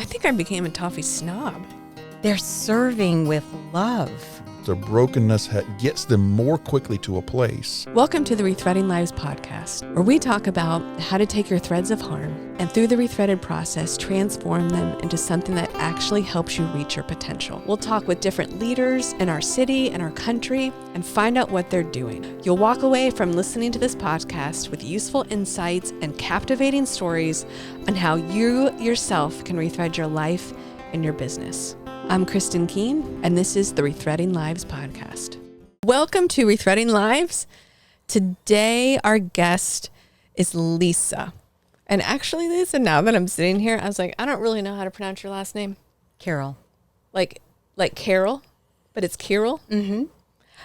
I think I became a toffee snob. They're serving with love. Their brokenness gets them more quickly to a place. Welcome to the Rethreading Lives podcast, where we talk about how to take your threads of harm and through the rethreaded process, transform them into something that actually helps you reach your potential. We'll talk with different leaders in our city and our country and find out what they're doing. You'll walk away from listening to this podcast with useful insights and captivating stories on how you yourself can rethread your life and your business. I'm Kristin Keen, and this is the Rethreading Lives podcast. Welcome to Rethreading Lives. Today, our guest is Lisa. And actually, Lisa, now that I'm sitting here, I was like, I don't really know how to pronounce your last name. Kiral. Like Carol, but it's Kiral? Mm-hmm.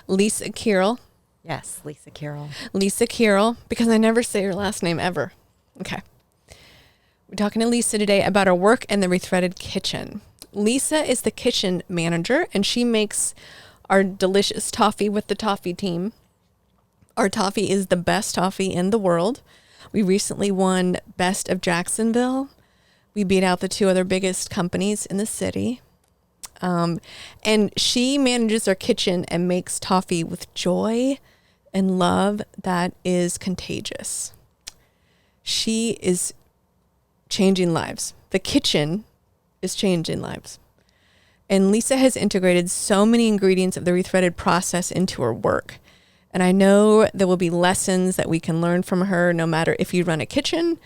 Lisa Kiral. Yes, Lisa Kiral. Lisa Kiral, because I never say your last name ever. Okay. We're talking to Lisa today about her work in the Rethreaded kitchen. Lisa is the kitchen manager, and she makes our delicious toffee with the toffee team. Our toffee is the best toffee in the world. We recently won Best of Jacksonville. We beat out the two other biggest companies in the city. And she manages our kitchen and makes toffee with joy and love that is contagious. She is changing lives. The kitchen is changing lives. And Lisa has integrated so many ingredients of the Rethreaded process into her work. And I know there will be lessons that we can learn from her, no matter if you run a kitchen,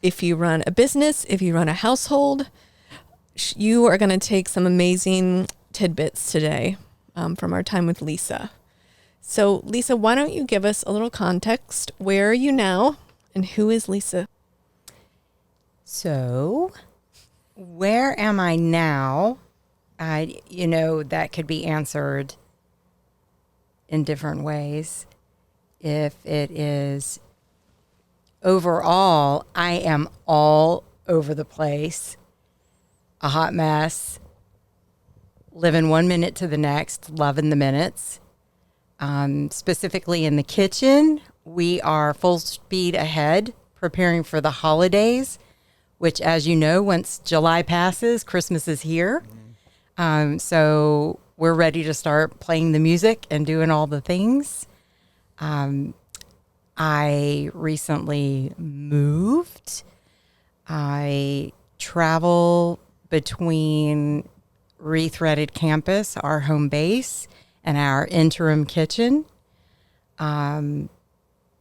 if you run a business, if you run a household. You are going to take some amazing tidbits today from our time with Lisa. So Lisa, why don't you give us a little context? Where are you now? And who is Lisa? So, where am I now? That could be answered in different ways. If it is overall, I am all over the place, a hot mess, living 1 minute to the next, loving the minutes. Specifically in the kitchen, we are full speed ahead, preparing for the holidays, which, as you know, once July passes, Christmas is here. So we're ready to start playing the music and doing all the things. I recently moved. I travel between Rethreaded campus, our home base, and our interim kitchen.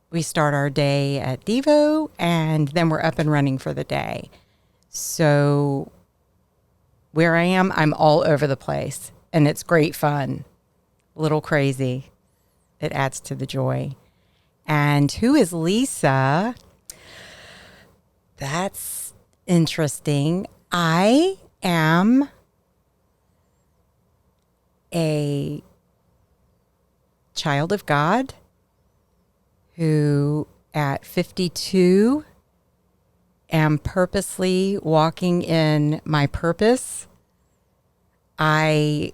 We start our day at Devo, and then we're up and running for the day. So where I am, I'm all over the place, and it's great fun, a little crazy. It adds to the joy. And who is Lisa? That's interesting. I am a child of God who at 52 am purposely walking in my purpose. I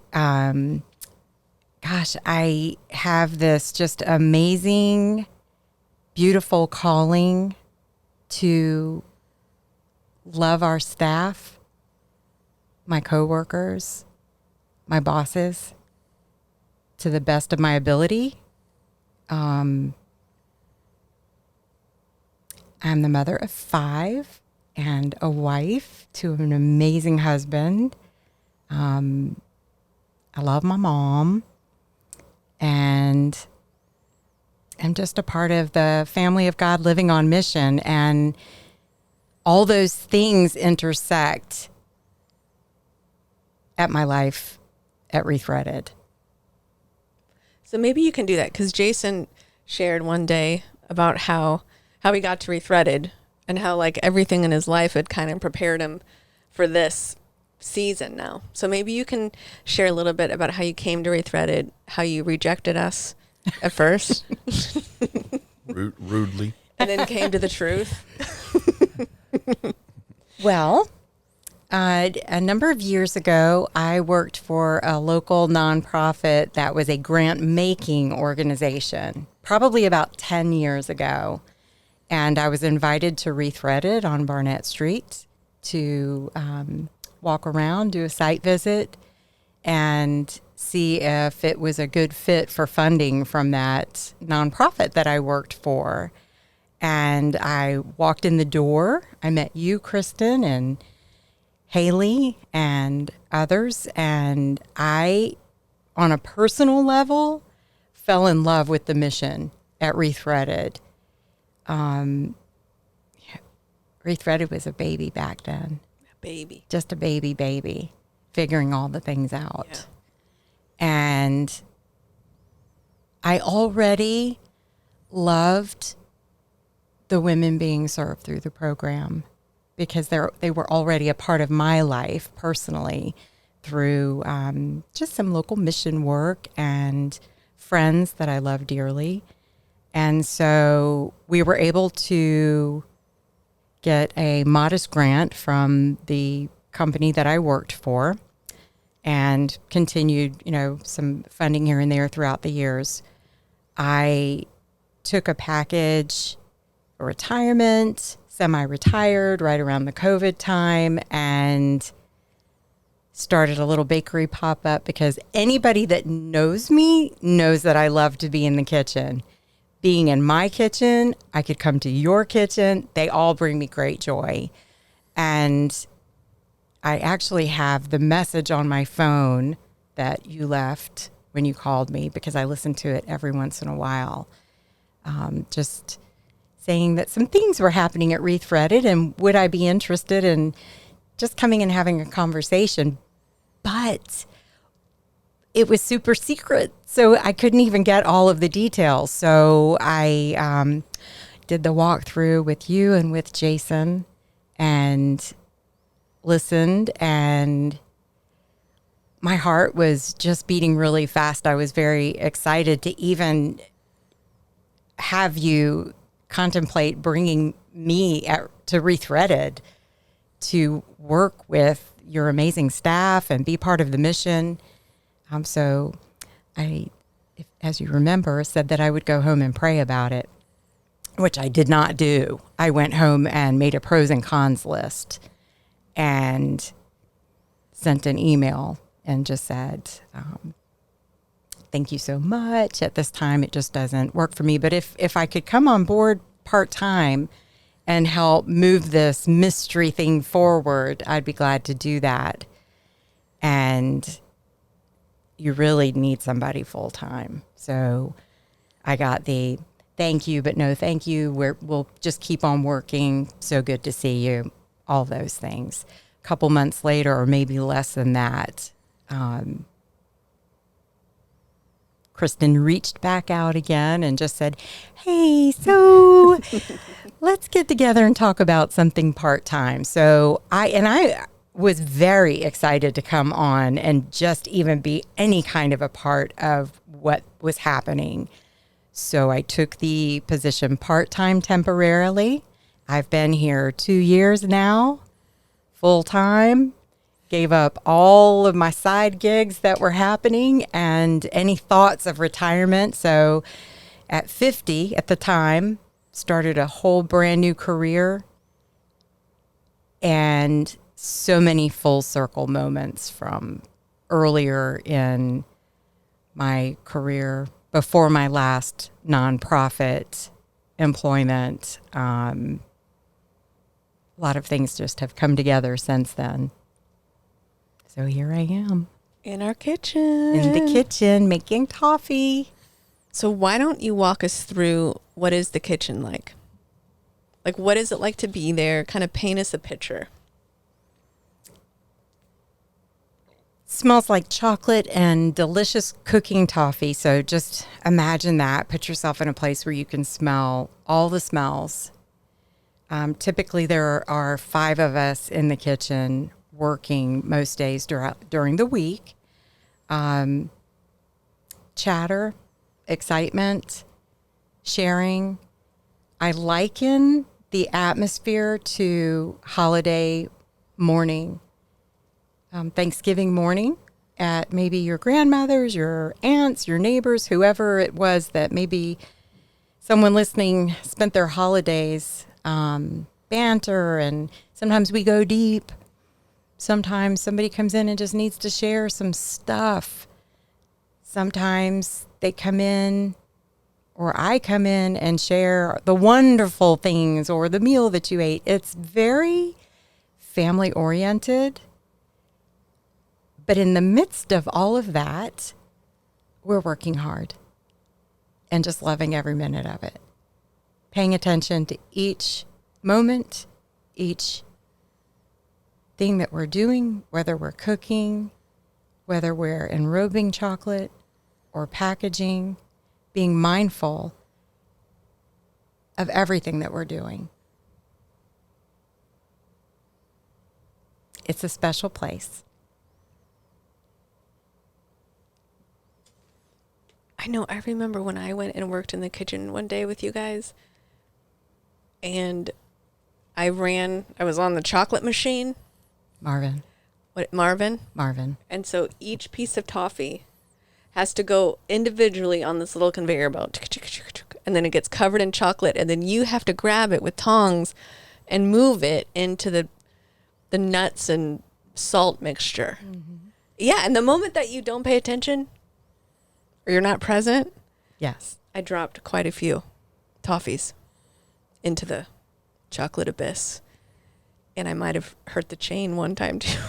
have this just amazing, beautiful calling to love our staff, my coworkers, my bosses, to the best of my ability. I'm the mother of 5 and a wife to an amazing husband. I love my mom, and I'm just a part of the family of God living on mission, and all those things intersect at my life at Rethreaded. So maybe you can do that, because Jason shared one day about how he got to Rethreaded and how like everything in his life had kind of prepared him for this season now. So maybe you can share a little bit about how you came to Rethreaded, how you rejected us at first. Rudely. And then came to the truth. Well, a number of years ago, I worked for a local nonprofit that was a grant-making organization, probably about 10 years ago. And I was invited to Rethreaded on Barnett Street to walk around, do a site visit, and see if it was a good fit for funding from that nonprofit that I worked for. And I walked in the door. I met you, Kristin, and Haley and others. And I, on a personal level, fell in love with the mission at Rethreaded. Rethreaded was a baby back then. Baby. Just a baby, figuring all the things out. Yeah. And I already loved the women being served through the program because they were already a part of my life personally through just some local mission work and friends that I love dearly. And so we were able to get a modest grant from the company that I worked for and continued, some funding here and there throughout the years. I took a package, a retirement, semi-retired right around the COVID time, and started a little bakery pop-up because anybody that knows me knows that I love to be in the kitchen. Being in my kitchen, I could come to your kitchen. They all bring me great joy. And I actually have the message on my phone that you left when you called me because I listen to it every once in a while. Just saying that some things were happening at Rethreaded and would I be interested in just coming and having a conversation. But it was super secret, so I couldn't even get all of the details. So I did the walkthrough with you and with Jason and listened, and my heart was just beating really fast. I was very excited to even have you contemplate bringing me to Rethreaded to work with your amazing staff and be part of the mission. So I, as you remember, said that I would go home and pray about it, which I did not do. I went home and made a pros and cons list and sent an email and just said, thank you so much. At this time, it just doesn't work for me. But if I could come on board part-time and help move this mystery thing forward, I'd be glad to do that. And you really need somebody full-time. So I got the thank you, but no thank you. We'll just keep on working. So good to see you. All those things. A couple months later, or maybe less than that, Kristin reached back out again and just said, hey, so let's get together and talk about something part-time. So I was very excited to come on and just even be any kind of a part of what was happening. So I took the position part-time temporarily. I've been here 2 years now, full-time. Gave up all of my side gigs that were happening and any thoughts of retirement. So at 50 at the time, started a whole brand new career and so many full circle moments from earlier in my career before my last nonprofit employment. A lot of things just have come together since then. So here I am. In our kitchen. In the kitchen, making coffee. So why don't you walk us through what is the kitchen like? Like, what is it like to be there? Kind of paint us a picture. Smells like chocolate and delicious cooking toffee. So just imagine that. Put yourself in a place where you can smell all the smells. Typically, there are 5 of us in the kitchen working most days during the week. Chatter, excitement, sharing. I liken the atmosphere to holiday morning, Thanksgiving morning at maybe your grandmother's, your aunts, your neighbors, whoever it was that maybe someone listening spent their holidays banter, and sometimes we go deep. Sometimes somebody comes in and just needs to share some stuff. Sometimes they come in, or I come in and share the wonderful things or the meal that you ate. It's very family oriented. But in the midst of all of that, we're working hard and just loving every minute of it. Paying attention to each moment, each thing that we're doing, whether we're cooking, whether we're enrobing chocolate or packaging, being mindful of everything that we're doing. It's a special place. I know. I remember when I went and worked in the kitchen one day with you guys, and I was on the chocolate machine. Marvin. What, Marvin? Marvin. And so each piece of toffee has to go individually on this little conveyor belt. And then it gets covered in chocolate. And then you have to grab it with tongs and move it into the nuts and salt mixture. Mm-hmm. Yeah. And the moment that you don't pay attention or you're not present. Yes. I dropped quite a few toffees into the chocolate abyss. And I might have hurt the chain one time too.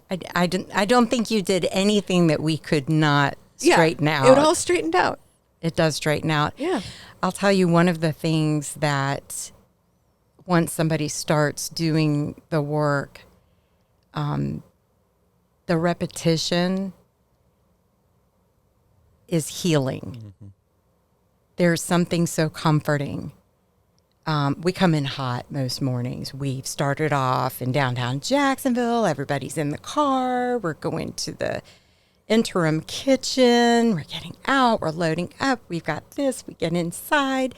I don't think you did anything that we could not straighten out. It all straightened out. It does straighten out. Yeah. I'll tell you one of the things that once somebody starts doing the work, the repetition is healing. Mm-hmm. There's something so comforting. We come in hot most mornings. We've started off in downtown Jacksonville. Everybody's in the car. We're going to the interim kitchen. We're getting out. We're loading up. We've got this. We get inside.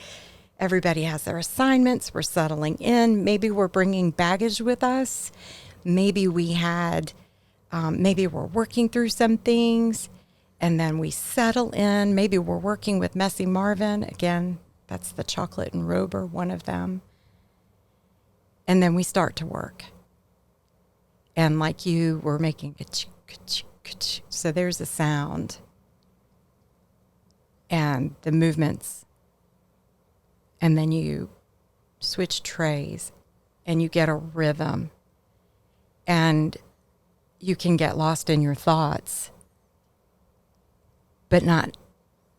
Everybody has their assignments. We're settling in. Maybe we're bringing baggage with us. Maybe maybe we're working through some things, and then we settle in. Maybe we're working with Messy Marvin. Again, that's the chocolate enrober, one of them. And then we start to work. And like you, we're making so there's a sound and the movements. And then you switch trays and you get a rhythm. And you can get lost in your thoughts. But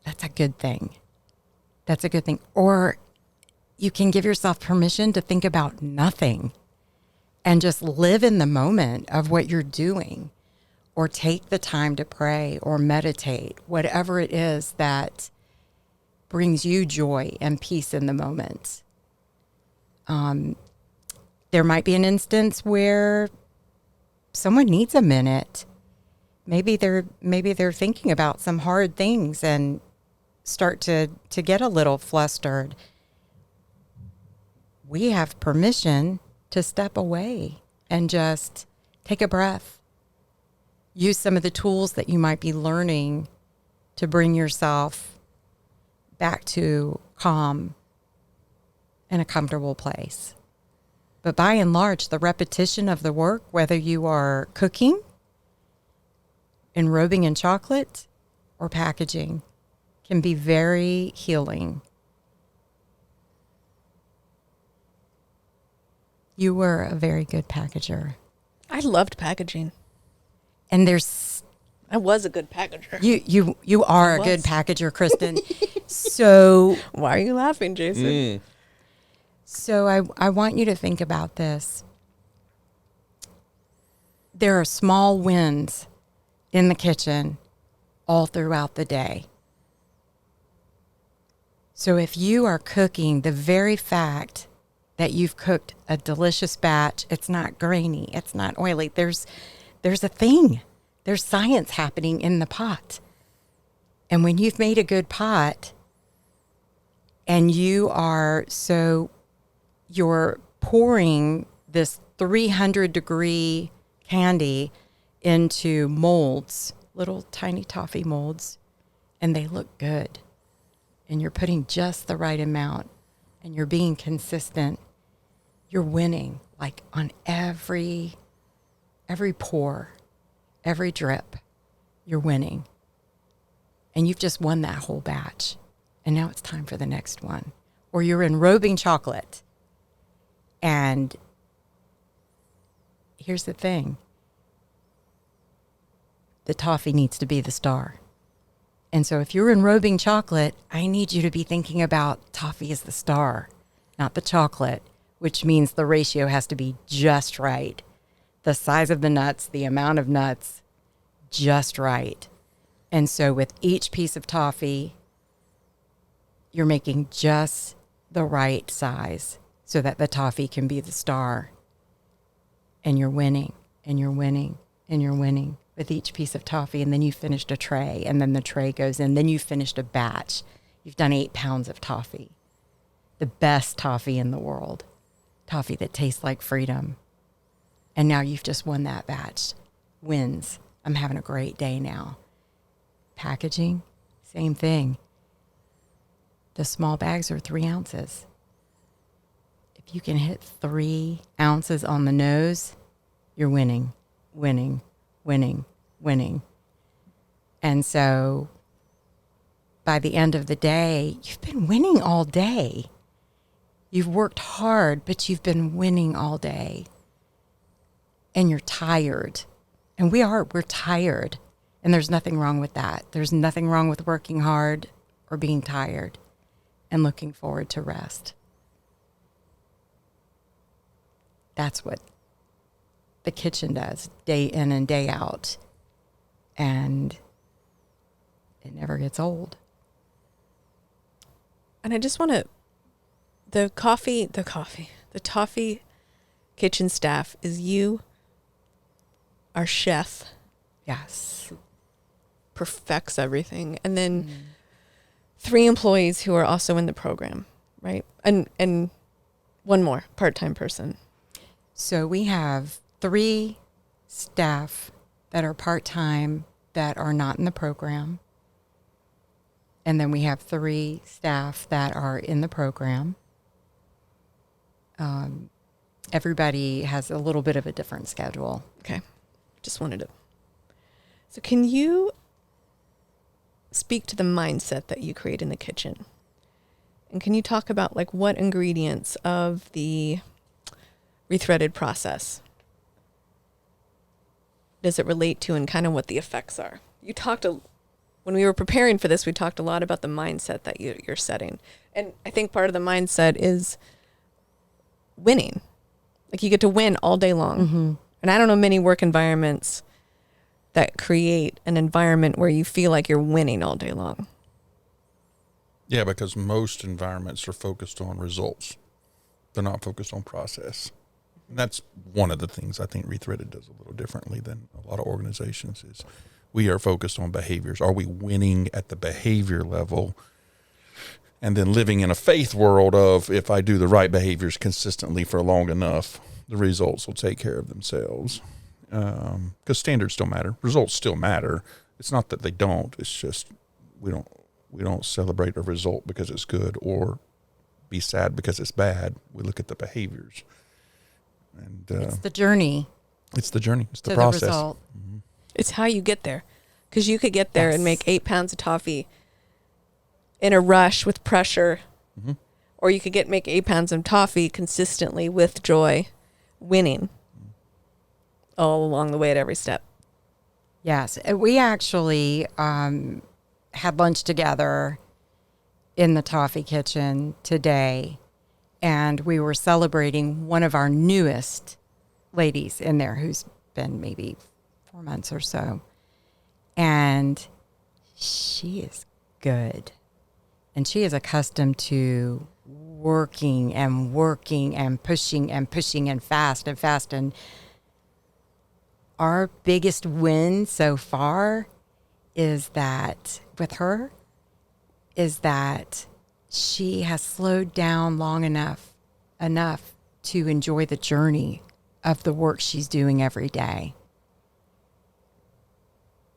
that's a good thing. That's a good thing. Or you can give yourself permission to think about nothing and just live in the moment of what you're doing, or take the time to pray or meditate, whatever it is that brings you joy and peace in the moment. There might be an instance where someone needs a minute. Maybe they're thinking about some hard things and start to get a little flustered. We have permission to step away and just take a breath. Use some of the tools that you might be learning to bring yourself back to calm and a comfortable place. But by and large, the repetition of the work, whether you are cooking, enrobing in chocolate, or packaging, can be very healing. You were a very good packager. I loved packaging. And I was a good packager. You are a good packager, Kristin. So why are you laughing, Jason? So I want you to think about this. There are small wins in the kitchen all throughout the day. So if you are cooking, the very fact that you've cooked a delicious batch, it's not grainy, it's not oily, there's a thing. There's science happening in the pot. And when you've made a good pot and you're pouring this 300-degree candy into molds, little tiny toffee molds, and they look good, and you're putting just the right amount, and you're being consistent, you're winning, like on every every pour, every drip, you're winning. And you've just won that whole batch. And now it's time for the next one. Or you're enrobing chocolate. And here's the thing. The toffee needs to be the star. And so if you're enrobing chocolate, I need you to be thinking about toffee as the star, not the chocolate, which means the ratio has to be just right. The size of the nuts, the amount of nuts, just right. And so with each piece of toffee, you're making just the right size so that the toffee can be the star. And you're winning, and you're winning, and you're winning with each piece of toffee. And then you finished a tray, and then the tray goes in. Then you finished a batch. You've done 8 pounds of toffee. The best toffee in the world. Toffee that tastes like freedom. And now you've just won that batch. Wins. I'm having a great day now. Packaging, same thing. The small bags are 3 ounces. If you can hit 3 ounces on the nose, you're winning, winning, winning, winning. And so by the end of the day, you've been winning all day. You've worked hard, but you've been winning all day. And you're tired. And we're tired. And there's nothing wrong with that. There's nothing wrong with working hard or being tired and looking forward to rest. That's what the kitchen does day in and day out. And it never gets old. And I just want to, the toffee kitchen staff is you, our chef. Yes. Perfects everything. And then 3 employees who are also in the program, right? And one more part-time person. So we have 3 staff that are part-time that are not in the program. And then we have 3 staff that are in the program. Everybody has a little bit of a different schedule. Okay. Just wanted to. So can you speak to the mindset that you create in the kitchen? And can you talk about like what ingredients of the Rethreaded process does it relate to and kind of what the effects are? You talked, when we were preparing for this, we talked a lot about the mindset that you're setting. And I think part of the mindset is winning. Like you get to win all day long. Mm-hmm. And I don't know many work environments that create an environment where you feel like you're winning all day long. Yeah, because most environments are focused on results. They're not focused on process. And that's one of the things I think Rethreaded does a little differently than a lot of organizations is we are focused on behaviors. Are we winning at the behavior level? And then living in a faith world of if I do the right behaviors consistently for long enough, the results will take care of themselves. Because standards still matter. Results still matter. It's not that they don't. It's just we don't celebrate a result because it's good or be sad because it's bad. We look at the behaviors. And it's the journey. It's the journey. It's the to process. The result. Mm-hmm. It's how you get there. Because you could get there and make 8 pounds of toffee in a rush with pressure. Mm-hmm. Or you could make 8 pounds of toffee consistently with joy, winning all along the way at every step. Yes. We actually had lunch together in the Toffee Kitchen today. And we were celebrating one of our newest ladies in there who's been maybe 4 months or so. And she is good. And she is accustomed to working and pushing and fast. And our biggest win so far is that with her is that she has slowed down long enough to enjoy the journey of the work she's doing every day.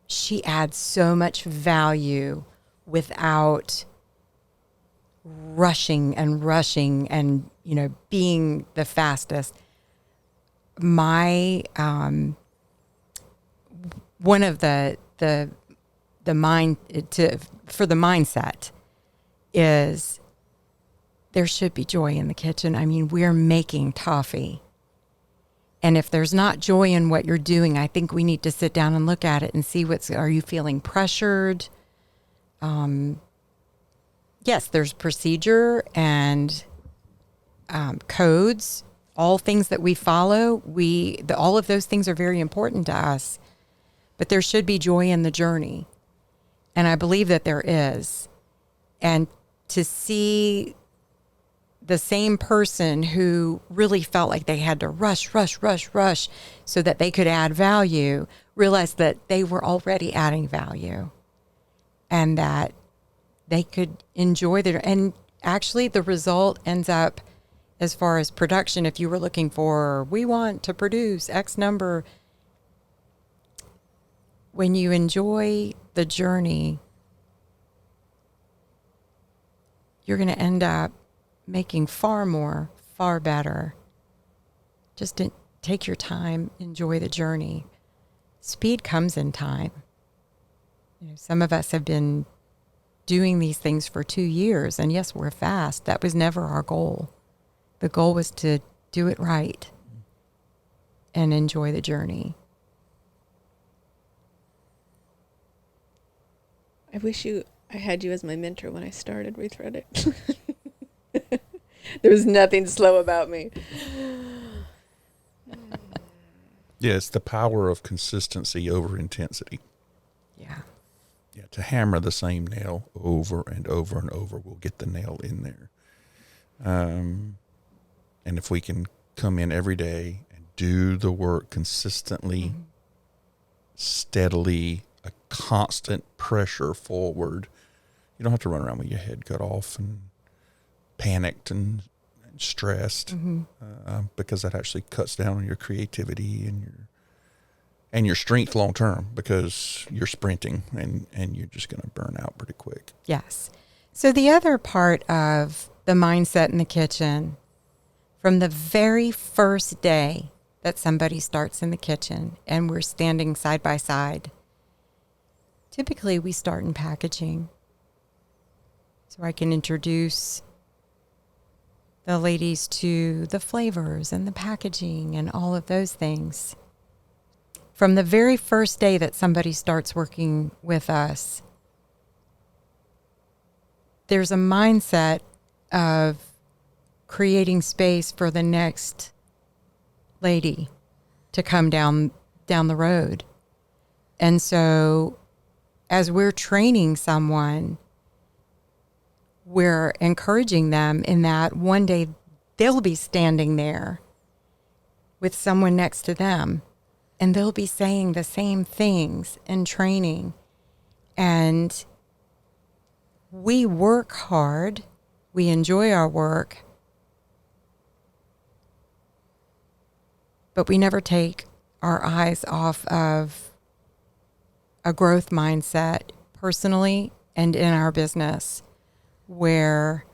She adds so much value without rushing and, being the fastest. My one of the mind for the mindset is there should be joy in the kitchen. I mean, we're making toffee. And if there's not joy in what you're doing, I think we need to sit down and look at it and see are you feeling pressured? Yes, there's procedure and codes, all things that we follow. All of those things are very important to us, but there should be joy in the journey. And I believe that there is. And to see the same person who really felt like they had to rush so that they could add value, realized that they were already adding value and that they could enjoy and actually the result ends up, as far as production, if you were looking for, we want to produce X number, when you enjoy the journey, you're going to end up making far more, far better. Just take your time, enjoy the journey. Speed comes in time. Some of us have been doing these things for 2 years, and yes, we're fast. That was never our goal. The goal was to do it right and enjoy the journey. I wish I had you as my mentor when I started Rethreaded. There was nothing slow about me. Yeah, it's the power of consistency over intensity. Yeah. Yeah, to hammer the same nail over and over and over will get the nail in there. And if we can come in every day and do the work consistently, steadily, a constant pressure forward, you don't have to run around with your head cut off and panicked and stressed, because that actually cuts down on your creativity and your strength long term, because you're sprinting and you're just going to burn out pretty quick. Yes. So the other part of the mindset in the kitchen, from the very first day that somebody starts in the kitchen and we're standing side by side, typically we start in packaging. So I can introduce the ladies to the flavors and the packaging and all of those things. From the very first day that somebody starts working with us, there's a mindset of creating space for the next lady to come down the road. And so as we're training someone, we're encouraging them in that one day they'll be standing there with someone next to them and they'll be saying the same things in training. And we work hard, we enjoy our work, but we never take our eyes off of a growth mindset personally and in our business, where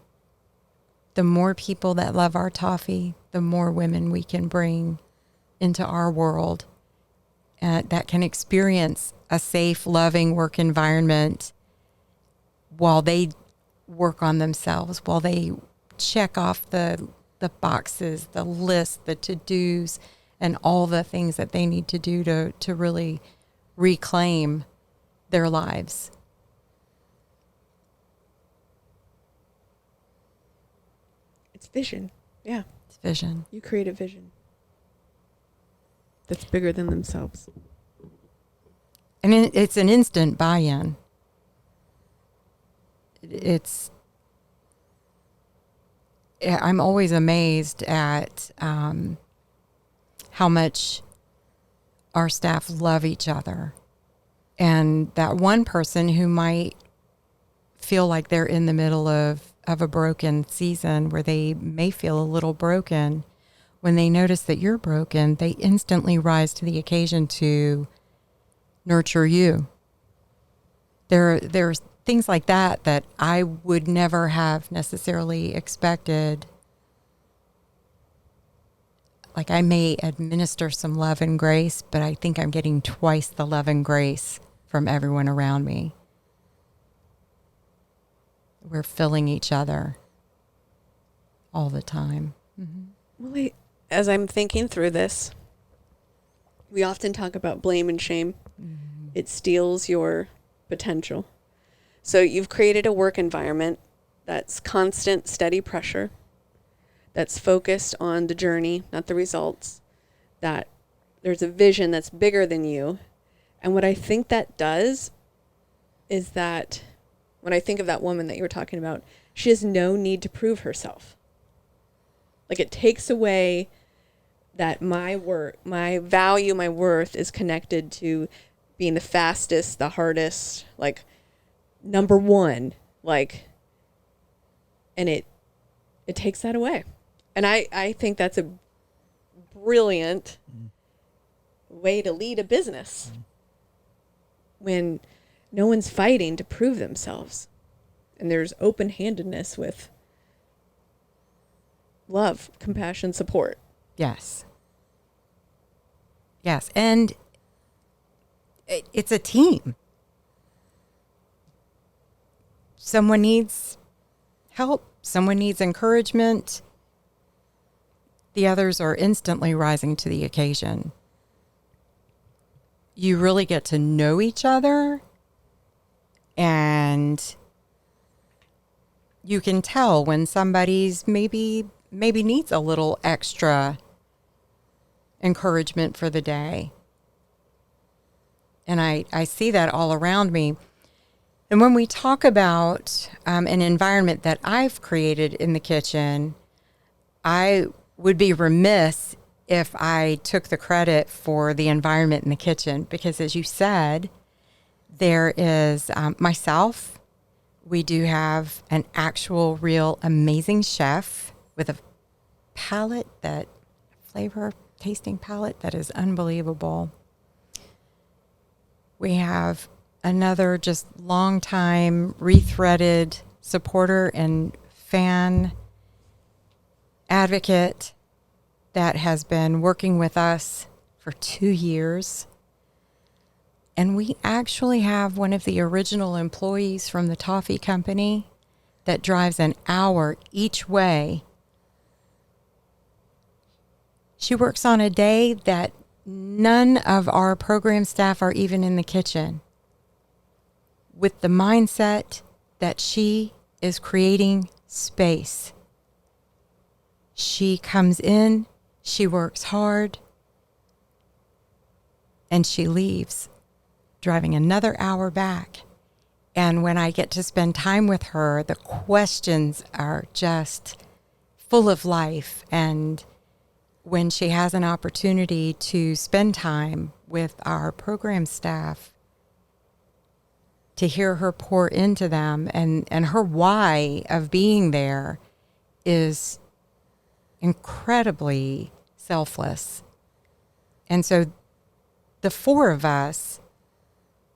the more people that love our toffee, the more women we can bring into our world that can experience a safe, loving work environment while they work on themselves, while they check off the boxes, the list, the to-dos, and all the things that they need to do to really reclaim their lives. It's vision. Yeah. It's vision. You create a vision that's bigger than themselves. And it's an instant buy-in. I'm always amazed at how much our staff love each other. And that one person who might feel like they're in the middle of a broken season, where they may feel a little broken, when they notice that you're broken, they instantly rise to the occasion to nurture you. There's things like that I would never have necessarily expected like I may administer some love and grace, but I think I'm getting twice the love and grace from everyone around me. We're filling each other all the time. Mm-hmm. Well, as I'm thinking through this, we often talk about blame and shame. Mm-hmm. It steals your potential. So you've created a work environment that's constant, steady pressure, that's focused on the journey, not the results, that there's a vision that's bigger than you. And what I think that does is that when I think of that woman that you were talking about, she has no need to prove herself. Like, it takes away that my work, my value, my worth is connected to being the fastest, the hardest, like number one, like, and it takes that away. And I think that's a brilliant way to lead a business when no one's fighting to prove themselves. And there's open-handedness with love, compassion, support. Yes. Yes. And it's a team. Someone needs help. Someone needs encouragement. The others are instantly rising to the occasion. You really get to know each other, and you can tell when somebody's maybe needs a little extra encouragement for the day. And I see that all around me. And when we talk about an environment that I've created in the kitchen, I would be remiss if I took the credit for the environment in the kitchen, because as you said, there is myself. We do have an actual, real, amazing chef with a tasting palette that is unbelievable. We have another just longtime Rethreaded supporter and fan advocate that has been working with us for 2 years. And we actually have one of the original employees from the toffee company that drives an hour each way. She works on a day that none of our program staff are even in the kitchen, with the mindset that she is creating space. She comes in, she works hard, and she leaves, driving another hour back. And when I get to spend time with her, the questions are just full of life. And when she has an opportunity to spend time with our program staff, to hear her pour into them, and her why of being there is incredibly selfless. And so the four of us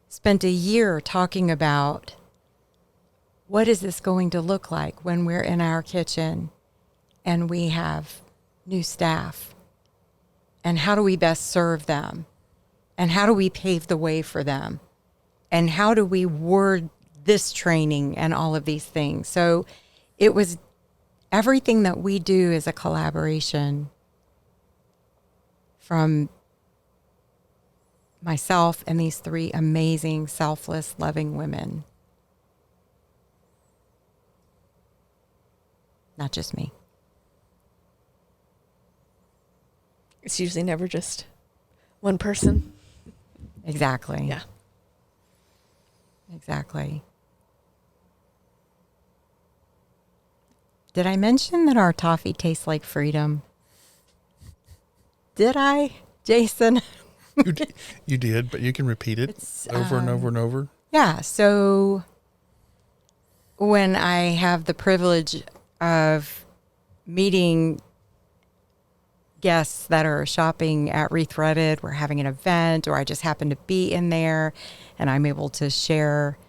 spent a year talking about, what is this going to look like when we're in our kitchen and we have new staff? And how do we best serve them? And how do we pave the way for them? And how do we word this training and all of these things? So it was everything that we do is a collaboration from myself and these three amazing, selfless, loving women. Not just me. It's usually never just one person. Exactly. Yeah. Exactly. Did I mention that our toffee tastes like freedom? Did I, Jason? You did, but you can repeat it over and over and over. Yeah. So when I have the privilege of meeting guests that are shopping at Rethreaded, we're having an event, or I just happen to be in there and I'm able to share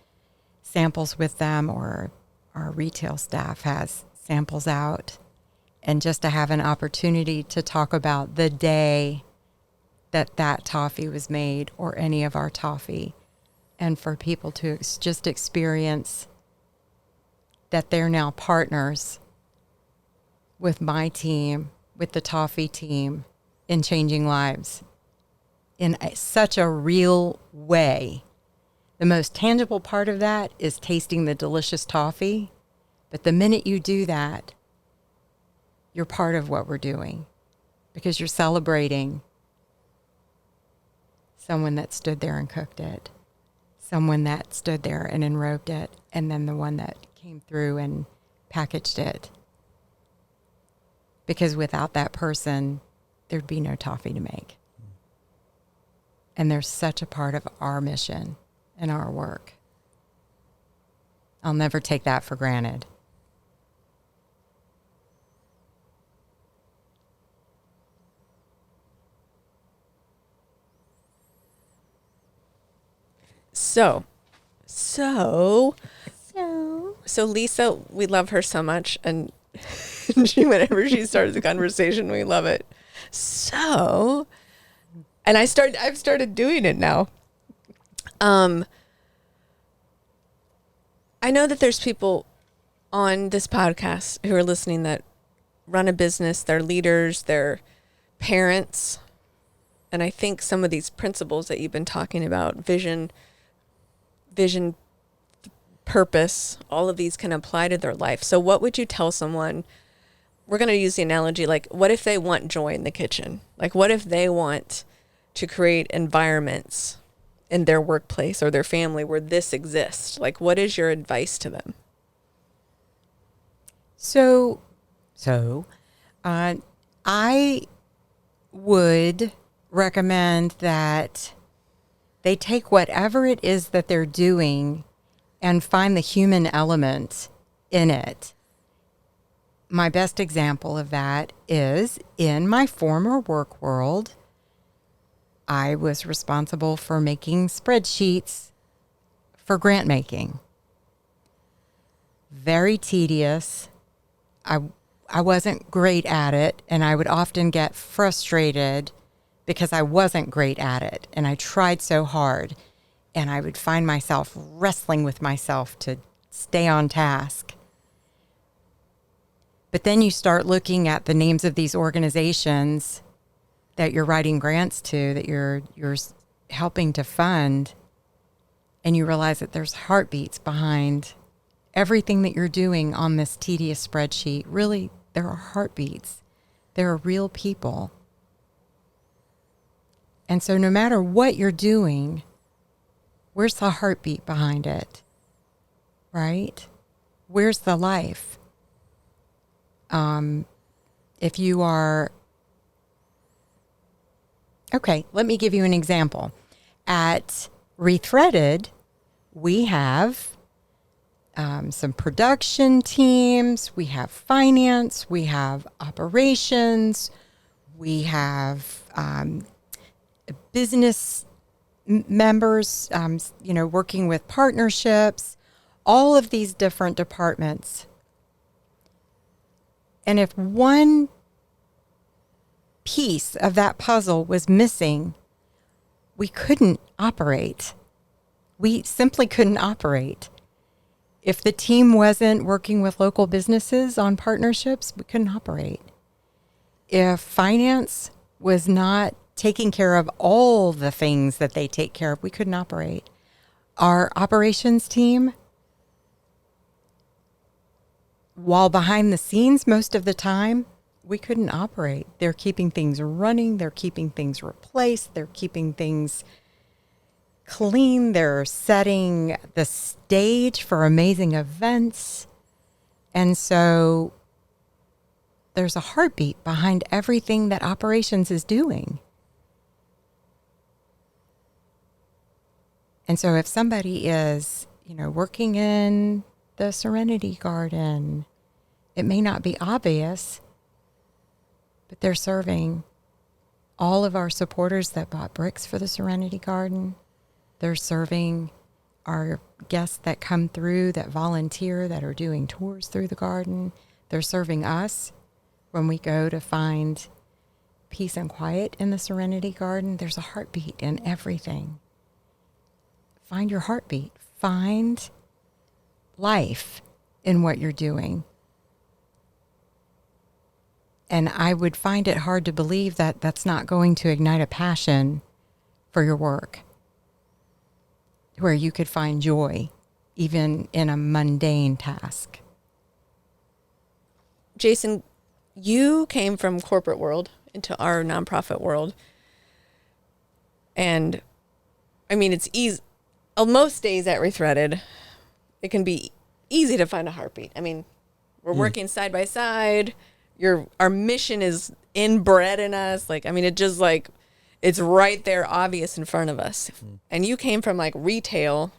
samples with them, or our retail staff has samples out, And just to have an opportunity to talk about the day that toffee was made, or any of our toffee, and for people to just experience that they're now partners with my team, with the toffee team, in changing lives in such a real way. The most tangible part of that is tasting the delicious toffee. But the minute you do that, you're part of what we're doing, because you're celebrating someone that stood there and cooked it, someone that stood there and enrobed it, and then the one that came through and packaged it. Because without that person, there'd be no toffee to make. And they're such a part of our mission and our work. I'll never take that for granted. So Lisa, we love her so much, and whenever she starts a conversation, we love it. So, and I've started doing it now. I know that there's people on this podcast who are listening that run a business, they're leaders, they're parents. And I think some of these principles that you've been talking about, vision, purpose, all of these can apply to their life. So what would you tell someone? We're going to use the analogy, like, what if they want joy in the kitchen? Like, what if they want to create environments in their workplace or their family where this exists? Like, what is your advice to them? So I would recommend that they take whatever it is that they're doing and find the human element in it. My best example of that is in my former work world. I was responsible for making spreadsheets for grant making. Very tedious. I wasn't great at it, and I would often get frustrated because I wasn't great at it, and I tried so hard, and I would find myself wrestling with myself to stay on task. But then you start looking at the names of these organizations that you're writing grants to, that you're helping to fund, and you realize that there's heartbeats behind everything that you're doing on this tedious spreadsheet. Really, there are heartbeats. There are real people. And so no matter what you're doing, where's the heartbeat behind it? Right? Where's the life? If you are... Okay, let me give you an example. At Rethreaded, we have some production teams, we have finance, we have operations, we have business members, working with partnerships, all of these different departments. And if one piece of that puzzle was missing, we couldn't operate. We simply couldn't operate. If the team wasn't working with local businesses on partnerships, we couldn't operate. If finance was not taking care of all the things that they take care of, we couldn't operate. Our operations team, while behind the scenes most of the time, we couldn't operate. They're keeping things running. They're keeping things replaced. They're keeping things clean. They're setting the stage for amazing events. And so there's a heartbeat behind everything that operations is doing. And so if somebody is, working in the Serenity Garden, it may not be obvious, but they're serving all of our supporters that bought bricks for the Serenity Garden. They're serving our guests that come through, that volunteer, that are doing tours through the garden. They're serving us When we go to find peace and quiet in the Serenity Garden, there's a heartbeat in everything. Find your heartbeat. Find life in what you're doing. And I would find it hard to believe that that's not going to ignite a passion for your work, where you could find joy even in a mundane task. Jason, you came from corporate world into our nonprofit world. And I mean, it's easy. Most days at Rethreaded, it can be easy to find a heartbeat. I mean, we're working side by side. Our mission is inbred in us. Like, I mean, it just like, it's right there, obvious in front of us. And you came from like retail,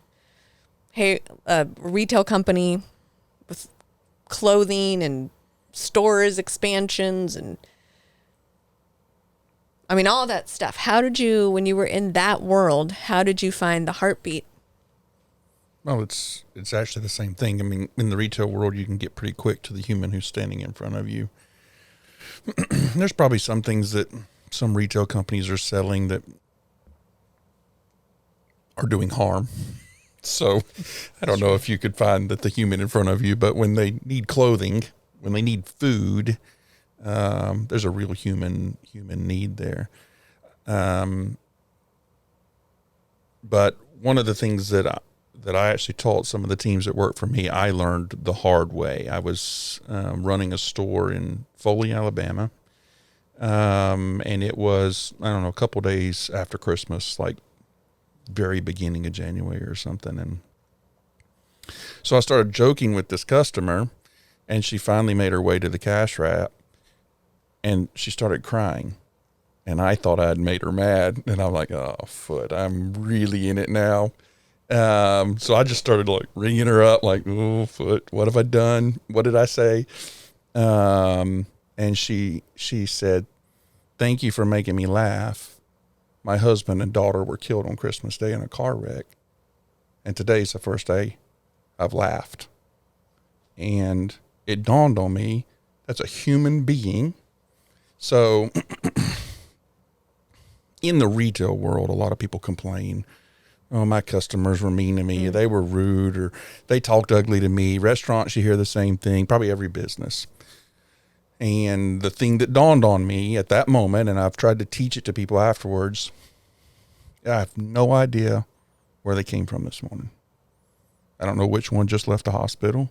a retail company with clothing and stores expansions and I mean, all that stuff. How did you, when you were in that world, how did you find the heartbeat? Well, it's actually the same thing. I mean, in the retail world, you can get pretty quick to the human who's standing in front of you. There's probably some things that some retail companies are selling that are doing harm. So I don't know if you could find that the human in front of you, but when they need clothing, when they need food, there's a real human need there. But one of the things that I actually taught some of the teams that work for me, I learned the hard way. I was running a store in Foley, Alabama, and it was, I don't know, a couple days after Christmas, like very beginning of January or something. And so I started joking with this customer, and she finally made her way to the cash wrap, and she started crying. And I thought I'd made her mad, and I'm like, oh, foot, I'm really in it now. So I just started like ringing her up, like, oh, foot, what have I done? What did I say? And she said, thank you for making me laugh. My husband and daughter were killed on Christmas Day in a car wreck. And today's the first day I've laughed. And it dawned on me, that's a human being. So in the retail world, a lot of people complain, oh, my customers were mean to me. They were rude, or they talked ugly to me. Restaurants, you hear the same thing, probably every business. And the thing that dawned on me at that moment, and I've tried to teach it to people afterwards, I have no idea where they came from this morning. I don't know which one just left the hospital.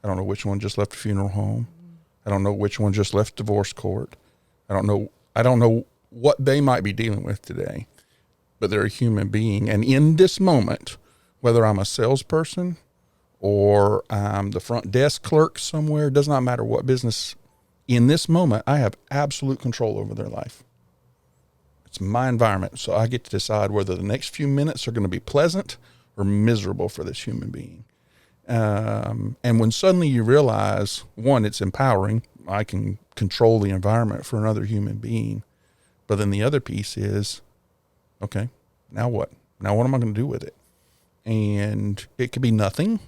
I don't know which one just left a funeral home. I don't know which one just left divorce court. I don't know what they might be dealing with today. But they're a human being. And in this moment, whether I'm a salesperson or I'm the front desk clerk somewhere, it does not matter what business, in this moment, I have absolute control over their life. It's my environment. So I get to decide whether the next few minutes are going to be pleasant or miserable for this human being. And when suddenly you realize, one, it's empowering. I can control the environment for another human being. But then the other piece is, okay, now what? Now what am I going to do with it? And it could be nothing,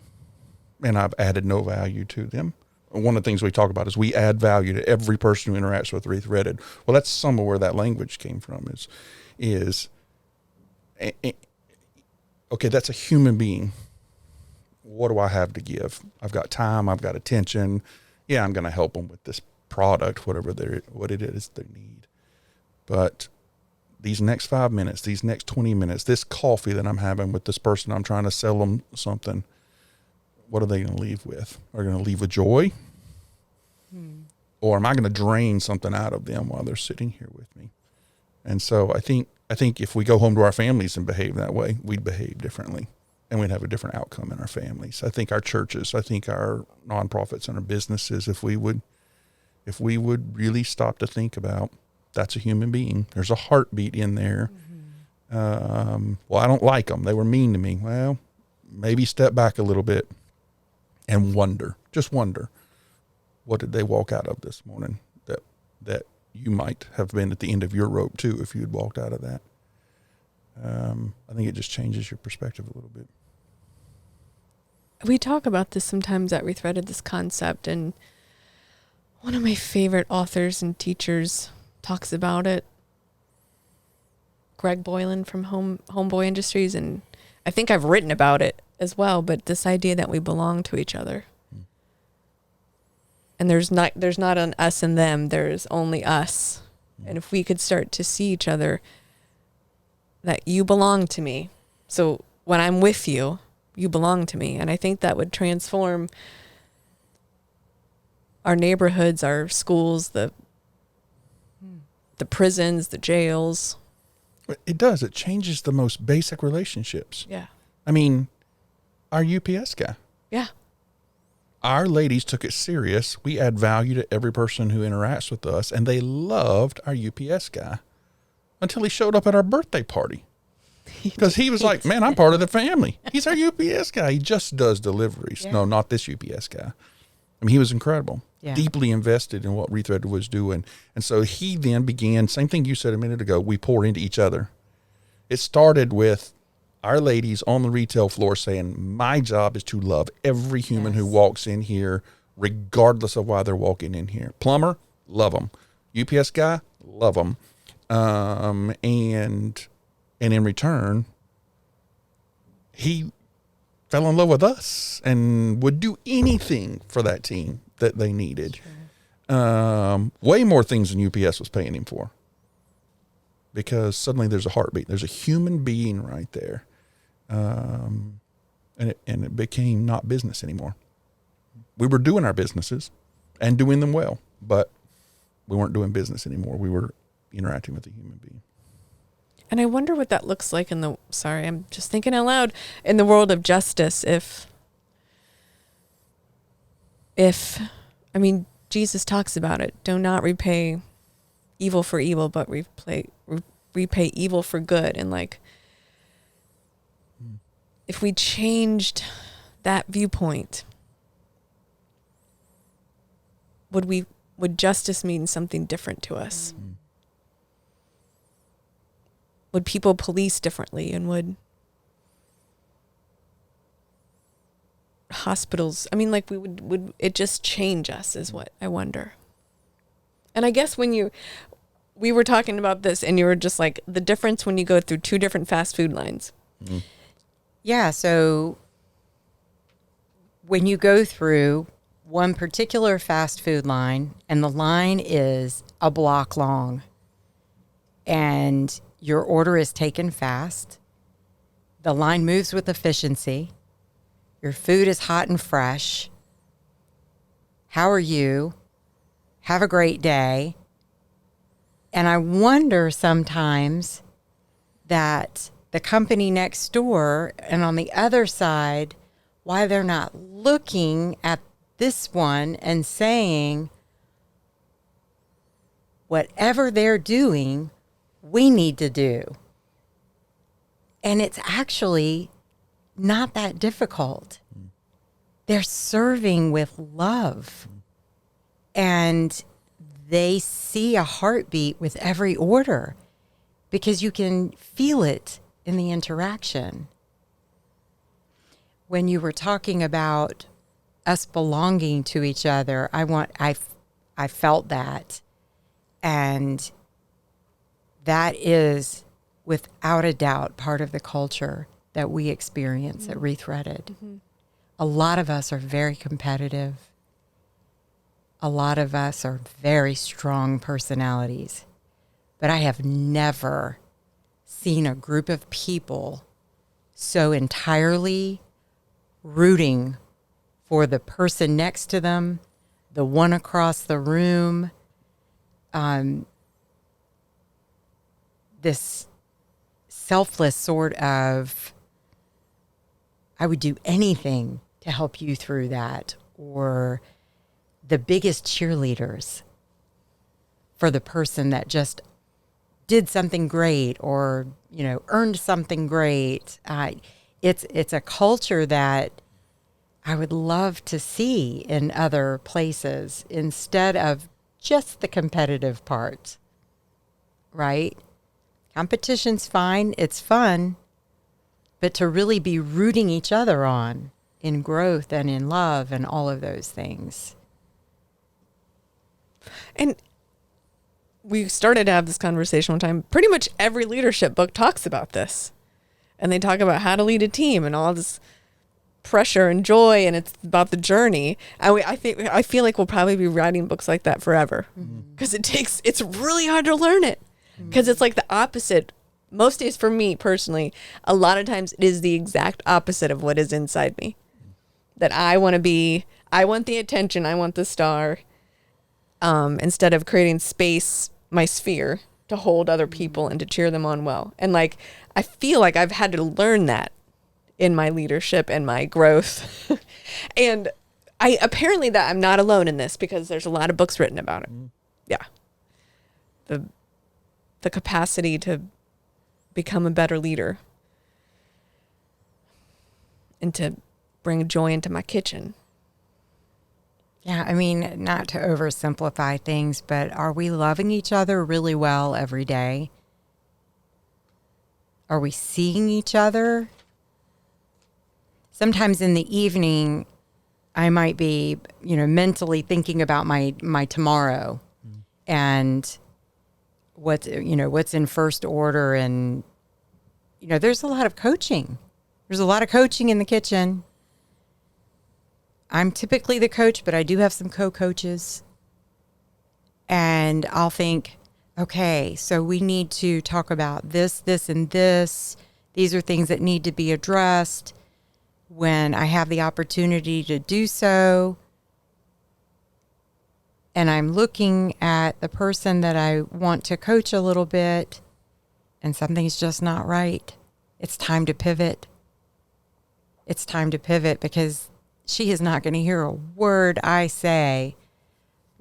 and I've added no value to them. One of the things we talk about is we add value to every person who interacts with Rethreaded. Well, that's some of where that language came from is okay, that's a human being. What do I have to give? I've got time. I've got attention. Yeah, I'm going to help them with this product, what it is they need. But these next 5 minutes, these next 20 minutes, this coffee that I'm having with this person, I'm trying to sell them something. What are they going to leave with? Are they going to leave with joy? Or am I going to drain something out of them while they're sitting here with me? And so I think if we go home to our families and behave that way, we'd behave differently, and we'd have a different outcome in our families. I think our churches, I think our nonprofits and our businesses, if we would really stop to think about, that's a human being. There's a heartbeat in there. Well, I don't like them. They were mean to me. Well, maybe step back a little bit and just wonder, what did they walk out of this morning that you might have been at the end of your rope too if you had walked out of that. I think it just changes your perspective a little bit. We talk about this sometimes at Rethreaded, this concept, and One of my favorite authors and teachers talks about it. Greg Boylan from Homeboy Industries, and I think I've written about it as well, but this idea that we belong to each other. And there's not an us and them, there's only us. And if we could start to see each other, that you belong to me. So when I'm with you, you belong to me. And I think that would transform our neighborhoods, our schools, the prisons, the jails. It does. It changes the most basic relationships. Yeah. I mean, our UPS guy. Yeah. Our ladies took it serious. We add value to every person who interacts with us, and they loved our UPS guy until he showed up at our birthday party. Because he was like, man, I'm part of the family. He's our UPS guy. He just does deliveries. Yeah. No, not this UPS guy. I mean, he was incredible. Yeah. Deeply invested in what Rethreaded was doing. And so he then began, same thing you said a minute ago, we pour into each other. It started with our ladies on the retail floor saying, my job is to love every human who walks in here, regardless of why they're walking in here. Plumber, love them. UPS guy, love them. And in return, he fell in love with us and would do anything for that team that they needed. Way more things than UPS was paying him for. Because suddenly there's a heartbeat. There's a human being right there. And it became not business anymore. We were doing our businesses and doing them well, but we weren't doing business anymore. We were interacting with a human being. And I wonder what that looks like I'm just thinking out loud, in the world of justice. If Jesus talks about it. Do not repay evil for evil, but repay evil for good. And if we changed that viewpoint, would justice mean something different to us? Mm-hmm. Would people police differently, and would hospitals, would it just change us, is what I wonder. And I guess when we were talking about this and you were just like, the difference when you go through two different fast food lines. Mm-hmm. Yeah. So when you go through one particular fast food line and the line is a block long and your order is taken fast, the line moves with efficiency, your food is hot and fresh. How are you? Have a great day. And I wonder sometimes that the company next door and on the other side, why they're not looking at this one and saying, whatever they're doing, we need to do. And it's actually not that difficult. They're serving with love. And they see a heartbeat with every order because you can feel it in the interaction. When you were talking about us belonging to each other, I felt that. And that is, without a doubt, part of the culture that we experience at Rethreaded. Mm-hmm. A lot of us are very competitive. A lot of us are very strong personalities. But I have never seen a group of people so entirely rooting for the person next to them, the one across the room, this selfless sort of, I would do anything to help you through that, or the biggest cheerleaders for the person that just did something great or, earned something great. It's a culture that I would love to see in other places instead of just the competitive part, right? Competition's fine. It's fun. But to really be rooting each other on in growth and in love and all of those things. And we started to have this conversation one time. Pretty much every leadership book talks about this. And they talk about how to lead a team and all this pressure and joy, and it's about the journey. And I feel like we'll probably be writing books like that forever, because it's really hard to learn it, because it's like the opposite. Most days for me personally, a lot of times it is the exact opposite of what is inside me. That I want the attention, I want the star, instead of creating space, my sphere, to hold other people and to cheer them on well. And like, I feel like I've had to learn that in my leadership and my growth. And apparently that I'm not alone in this, because there's a lot of books written about it. Yeah. The capacity to become a better leader and to bring joy into my kitchen. Yeah, I mean, not to oversimplify things, but are we loving each other really well every day? Are we seeing each other? Sometimes in the evening, I might be, mentally thinking about my tomorrow and what's in first order. And, there's a lot of coaching. There's a lot of coaching in the kitchen. I'm typically the coach, but I do have some co-coaches. And I'll think, okay, so we need to talk about this, this, and this. These are things that need to be addressed when I have the opportunity to do so. And I'm looking at the person that I want to coach a little bit, and something's just not right. It's time to pivot. It's time to pivot, because she is not going to hear a word I say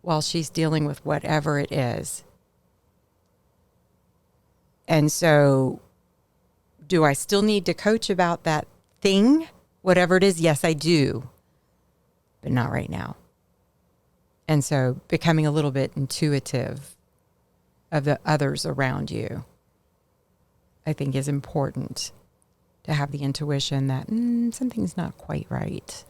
while she's dealing with whatever it is. And so, do I still need to coach about that thing, whatever it is? Yes, I do, but not right now. And so, becoming a little bit intuitive of the others around you, I think, is important, to have the intuition that something's not quite right.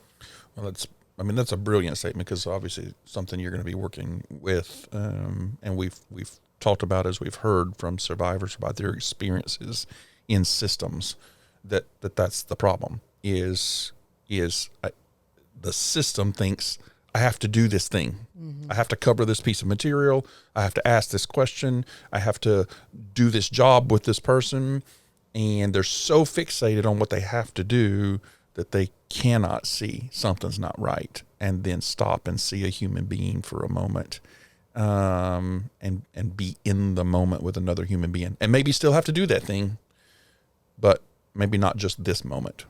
Well, that's a brilliant statement, because obviously something you're going to be working with, and we've talked about, as we've heard from survivors about their experiences in systems, that's the problem. Is the system thinks, I have to do this thing. I have to cover this piece of material. I have to ask this question. I have to do this job with this person. And they're so fixated on what they have to do that they cannot see something's not right, and then stop and see a human being for a moment, and be in the moment with another human being, and maybe still have to do that thing, but maybe not just this moment.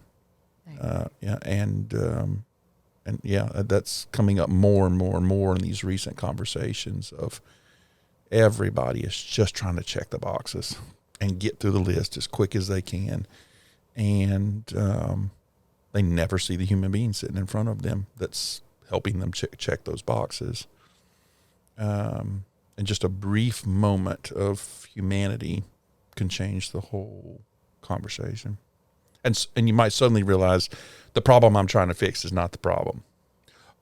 That's coming up more and more and more in these recent conversations of everybody is just trying to check the boxes and get through the list as quick as they can, and they never see the human being sitting in front of them that's helping them check those boxes. And just a brief moment of humanity can change the whole conversation. And you might suddenly realize the problem I'm trying to fix is not the problem.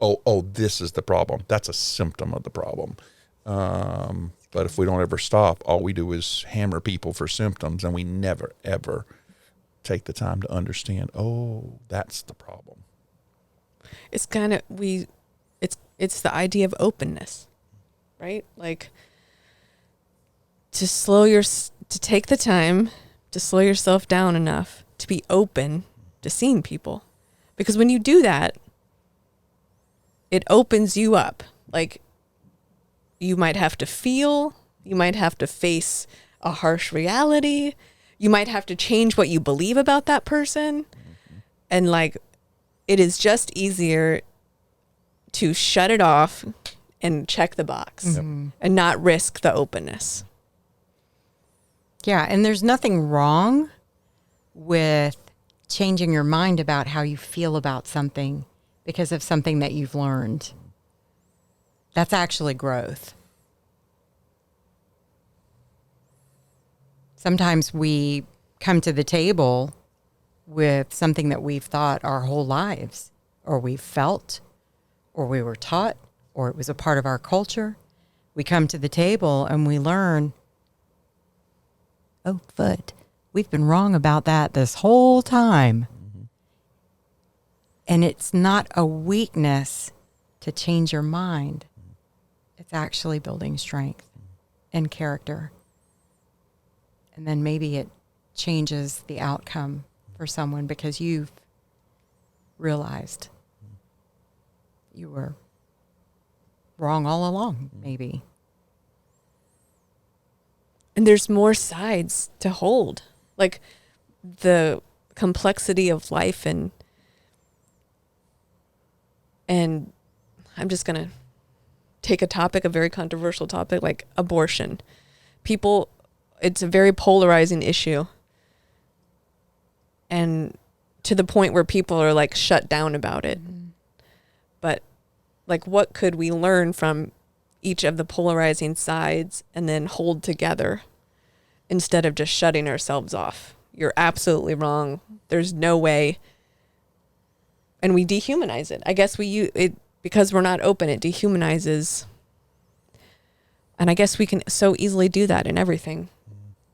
Oh, this is the problem. That's a symptom of the problem. But if we don't ever stop, all we do is hammer people for symptoms, and we never, ever take the time to understand, oh, that's the problem. It's kind of, it's the idea of openness, right? Like, to take the time to slow yourself down enough to be open to seeing people. Because when you do that, it opens you up. Like, you might have to feel, you might have to face a harsh reality, you might have to change what you believe about that person. And like, it is just easier to shut it off and check the box and not risk the openness. Yeah, and there's nothing wrong with changing your mind about how you feel about something because of something that you've learned. That's actually growth. Sometimes we come to the table with something that we've thought our whole lives, or we've felt, or we were taught, or it was a part of our culture, we come to the table and we learn, oh, foot, we've been wrong about that this whole time. And it's not a weakness to change your mind. It's actually building strength and character. And then maybe it changes the outcome for someone because you've realized you were wrong all along, maybe. And there's more sides to hold. Like the complexity of life and I'm just going to take a topic, a very controversial topic, like abortion. People, it's a very polarizing issue. And to the point where people are like shut down about it. Mm-hmm. But like, what could we learn from each of the polarizing sides and then hold together instead of just shutting ourselves off? You're absolutely wrong. There's no way. And we dehumanize it. I guess because we're not open, it dehumanizes. And I guess we can so easily do that in everything.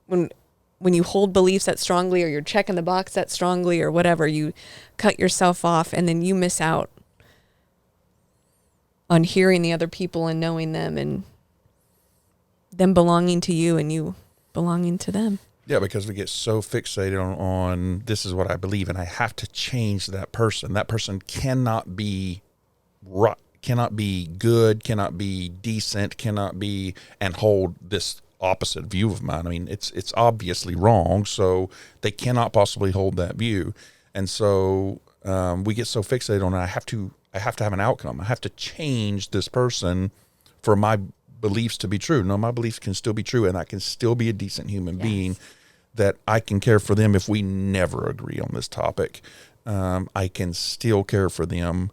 When you hold beliefs that strongly, or you're checking the box that strongly, or whatever, you cut yourself off, and then you miss out on hearing the other people and knowing them and them belonging to you and you belonging to them. Yeah, because we get so fixated on this is what I believe, and I have to change that person. That person cannot be right, cannot be good, cannot be decent, cannot be, and hold this opposite view of mine. I mean, it's obviously wrong, so they cannot possibly hold that view. And so we get so fixated on it. I have to have an outcome. I have to change this person for my beliefs to be true. No, my beliefs can still be true, and I can still be a decent human being, that I can care for them if we never agree on this topic. I can still care for them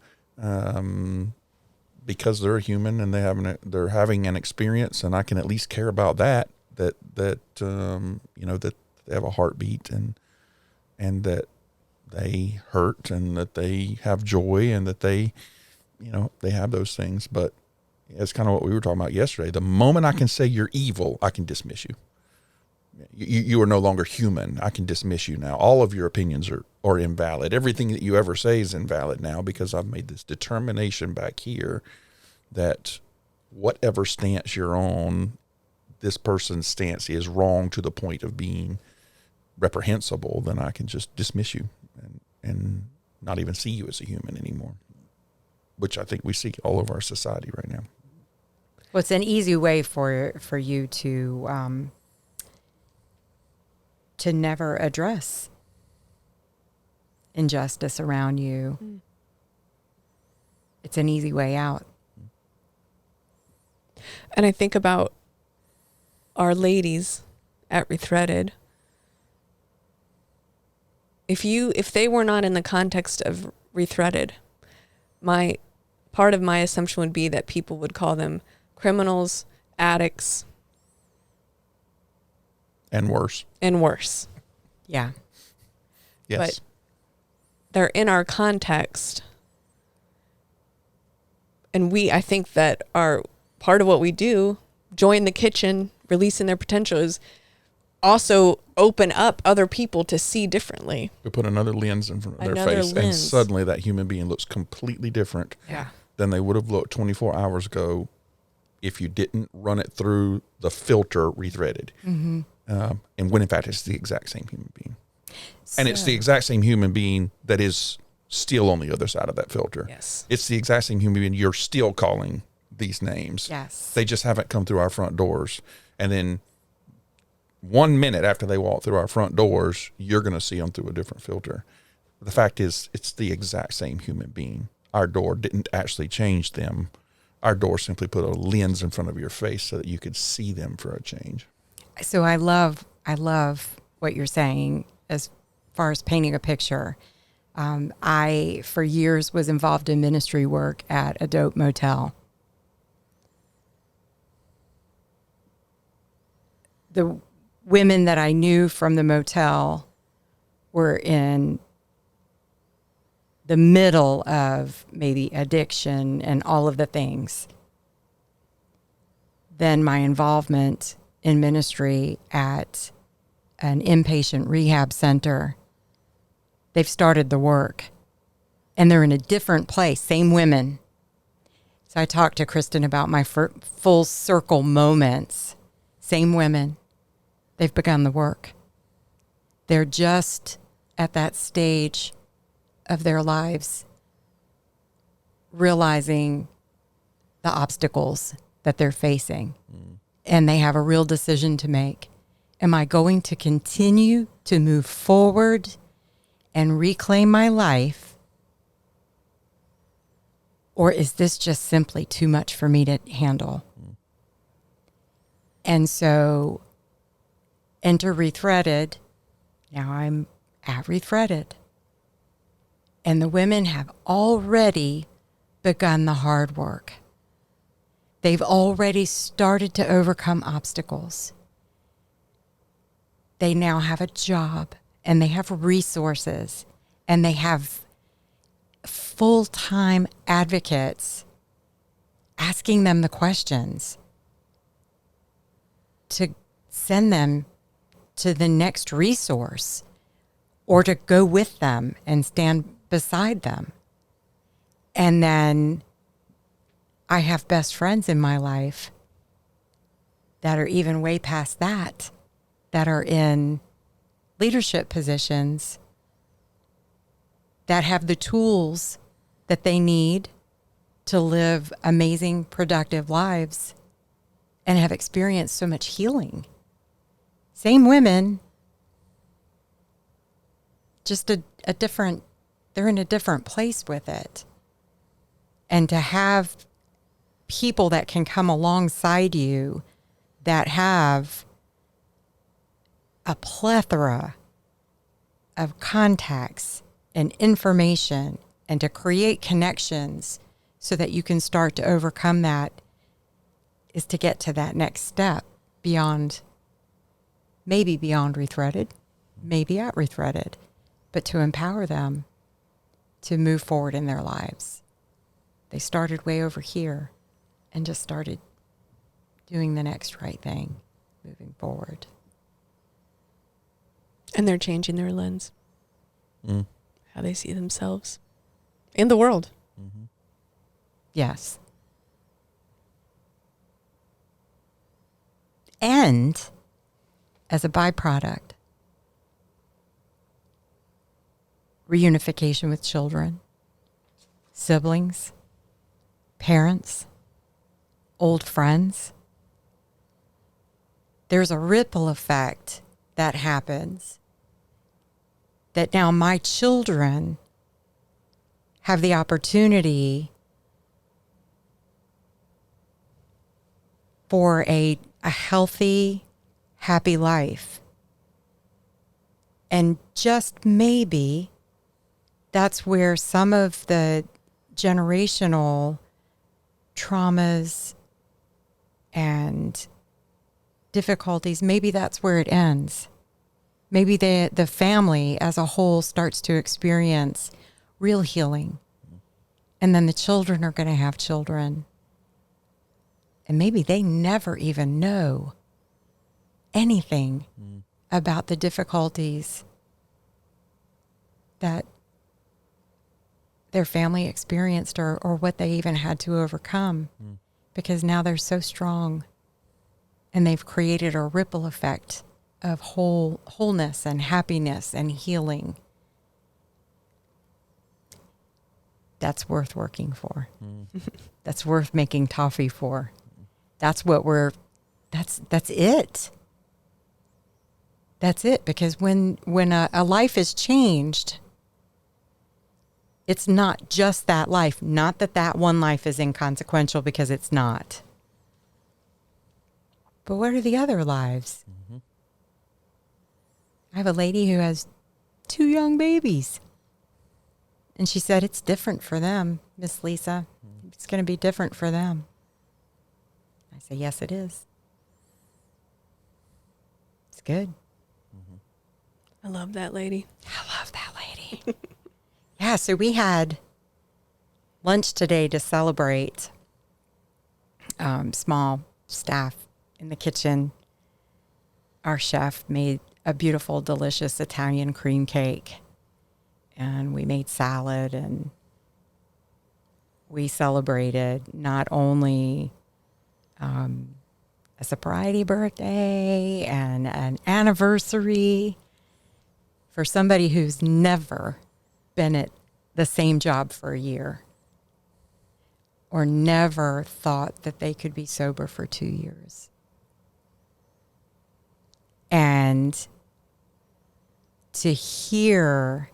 because they're a human and they're having an experience, and I can at least care about that that they have a heartbeat and that they hurt and that they have joy and that they have those things. But it's kind of what we were talking about yesterday. The moment I can say you're evil, I can dismiss you. You are no longer human. I can dismiss you now. All of your opinions are invalid. Everything that you ever say is invalid now, because I've made this determination back here that whatever stance you're on, this person's stance is wrong to the point of being reprehensible. Then I can just dismiss you and not even see you as a human anymore, which I think we see all over our society right now. Well, it's an easy way for you to never address injustice around you. Mm. It's an easy way out. And I think about our ladies at Rethreaded. If they were not in the context of Rethreaded, part of my assumption would be that people would call them criminals, addicts, and worse. Yeah. Yes. But they're in our context. And I think that our part of what we do, join the kitchen, releasing their potential, is also open up other people to see differently. To put another lens in front of their face. And suddenly that human being looks completely different than they would have looked 24 hours ago if you didn't run it through the filter Rethreaded. Mm-hmm. And when in fact it's the exact same human being. And it's the exact same human being that is still on the other side of that filter. Yes. It's the exact same human being you're still calling these names. Yes. They just haven't come through our front doors. And then 1 minute after they walk through our front doors, you're going to see them through a different filter. The fact is, it's the exact same human being. Our door didn't actually change them. Our door simply put a lens in front of your face so that you could see them for a change. So I love what you're saying as far as painting a picture. I, for years, was involved in ministry work at a dope motel. The women that I knew from the motel were in the middle of maybe addiction and all of the things. then my involvement in ministry at an inpatient rehab center. They've started the work, and they're in a different place, same women. So I talked to Kristin about my full circle moments. Same women. They've begun the work. They're just at that stage of their lives, realizing the obstacles that they're facing. And they have a real decision to make. Am I going to continue to move forward and reclaim my life? Or is this just simply too much for me to handle? And so enter Rethreaded. Now I'm at Rethreaded. And the women have already begun the hard work. They've already started to overcome obstacles. They now have a job, and they have resources, and they have full-time advocates asking them the questions to send them to the next resource or to go with them and stand beside them. And then I have best friends in my life that are even way past that are in leadership positions that have the tools that they need to live amazing, productive lives and have experienced so much healing. Same women, just a different, they're in a different place with it. And to have people that can come alongside you that have a plethora of contacts and information, and to create connections so that you can start to overcome that, is to get to that next step beyond, maybe beyond Rethreaded, maybe at Rethreaded, but to empower them to move forward in their lives. They started way over here and just started doing the next right thing, moving forward. And they're changing their lens. How they see themselves in the world. Mm-hmm. Yes. And as a byproduct, reunification with children, siblings, parents, old friends. There's a ripple effect that happens, that now my children have the opportunity for a healthy, happy life. And just maybe that's where some of the generational traumas and difficulties, maybe that's where it ends. Maybe the family as a whole starts to experience real healing. And then the children are going to have children. And maybe they never even know anything about the difficulties that their family experienced or what they even had to overcome. Because now they're so strong and they've created a ripple effect of wholeness and happiness and healing. That's worth working for. That's worth making toffee for. That's what that's it. That's it. Because when a life is changed, it's not just that life. Not that one life is inconsequential, because it's not. But what are the other lives? Mm-hmm. I have a lady who has 2 young babies. And she said, it's different for them, Miss Lisa. It's going to be different for them. I say, yes, it is. It's good. I love that lady. I love that lady. Yeah, so we had lunch today to celebrate small staff in the kitchen, our chef made a beautiful, delicious Italian cream cake. And we made salad, and we celebrated not only a sobriety birthday and an anniversary for somebody who's never been at the same job for a year or never thought that they could be sober for 2 years. And to hear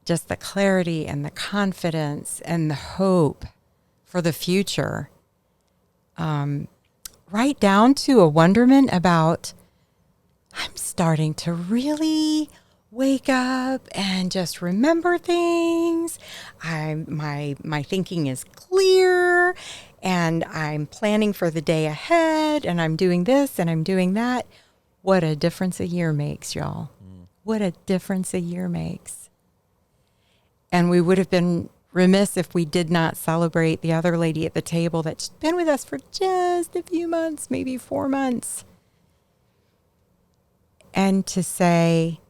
just the clarity and the confidence and the hope for the future, right down to a wonderment about, I'm starting to really wake up and just remember things. My thinking is clear, and I'm planning for the day ahead, and I'm doing this and I'm doing that. What a difference a year makes, y'all. What a difference a year makes. And we would have been remiss if we did not celebrate the other lady at the table that's been with us for just a few months, maybe 4 months. And to say,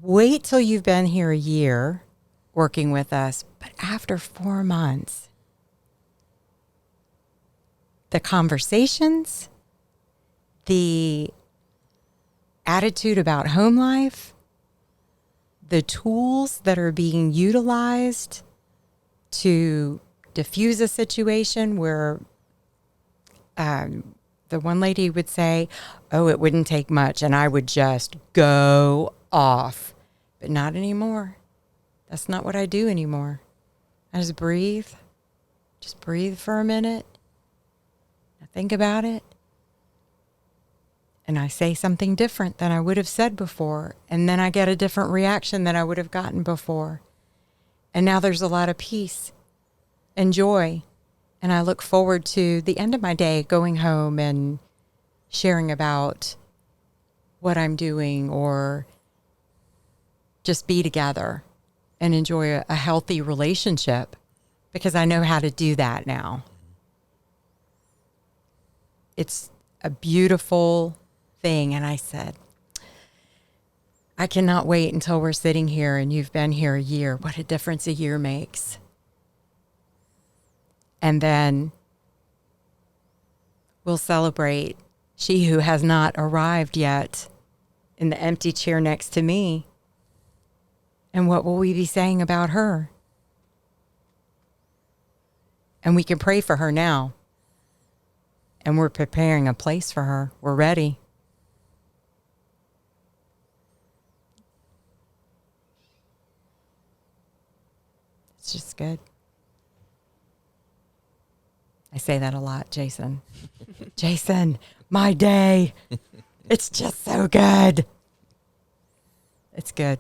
wait till you've been here a year working with us, but after 4 months, the conversations, the attitude about home life, the tools that are being utilized to diffuse a situation where the one lady would say, oh, it wouldn't take much, and I would just go off. But not anymore. That's not what I do anymore. I just breathe. Just breathe for a minute. I think about it. And I say something different than I would have said before. And then I get a different reaction than I would have gotten before. And now there's a lot of peace and joy. And I look forward to the end of my day going home and sharing about what I'm doing, or just be together and enjoy a healthy relationship, because I know how to do that now. It's a beautiful thing. And I said, I cannot wait until we're sitting here and you've been here a year. What a difference a year makes. And then we'll celebrate she who has not arrived yet in the empty chair next to me. And what will we be saying about her? And we can pray for her now. And we're preparing a place for her. We're ready. It's just good. I say that a lot, Jason. Jason, my day. It's just so good. It's good.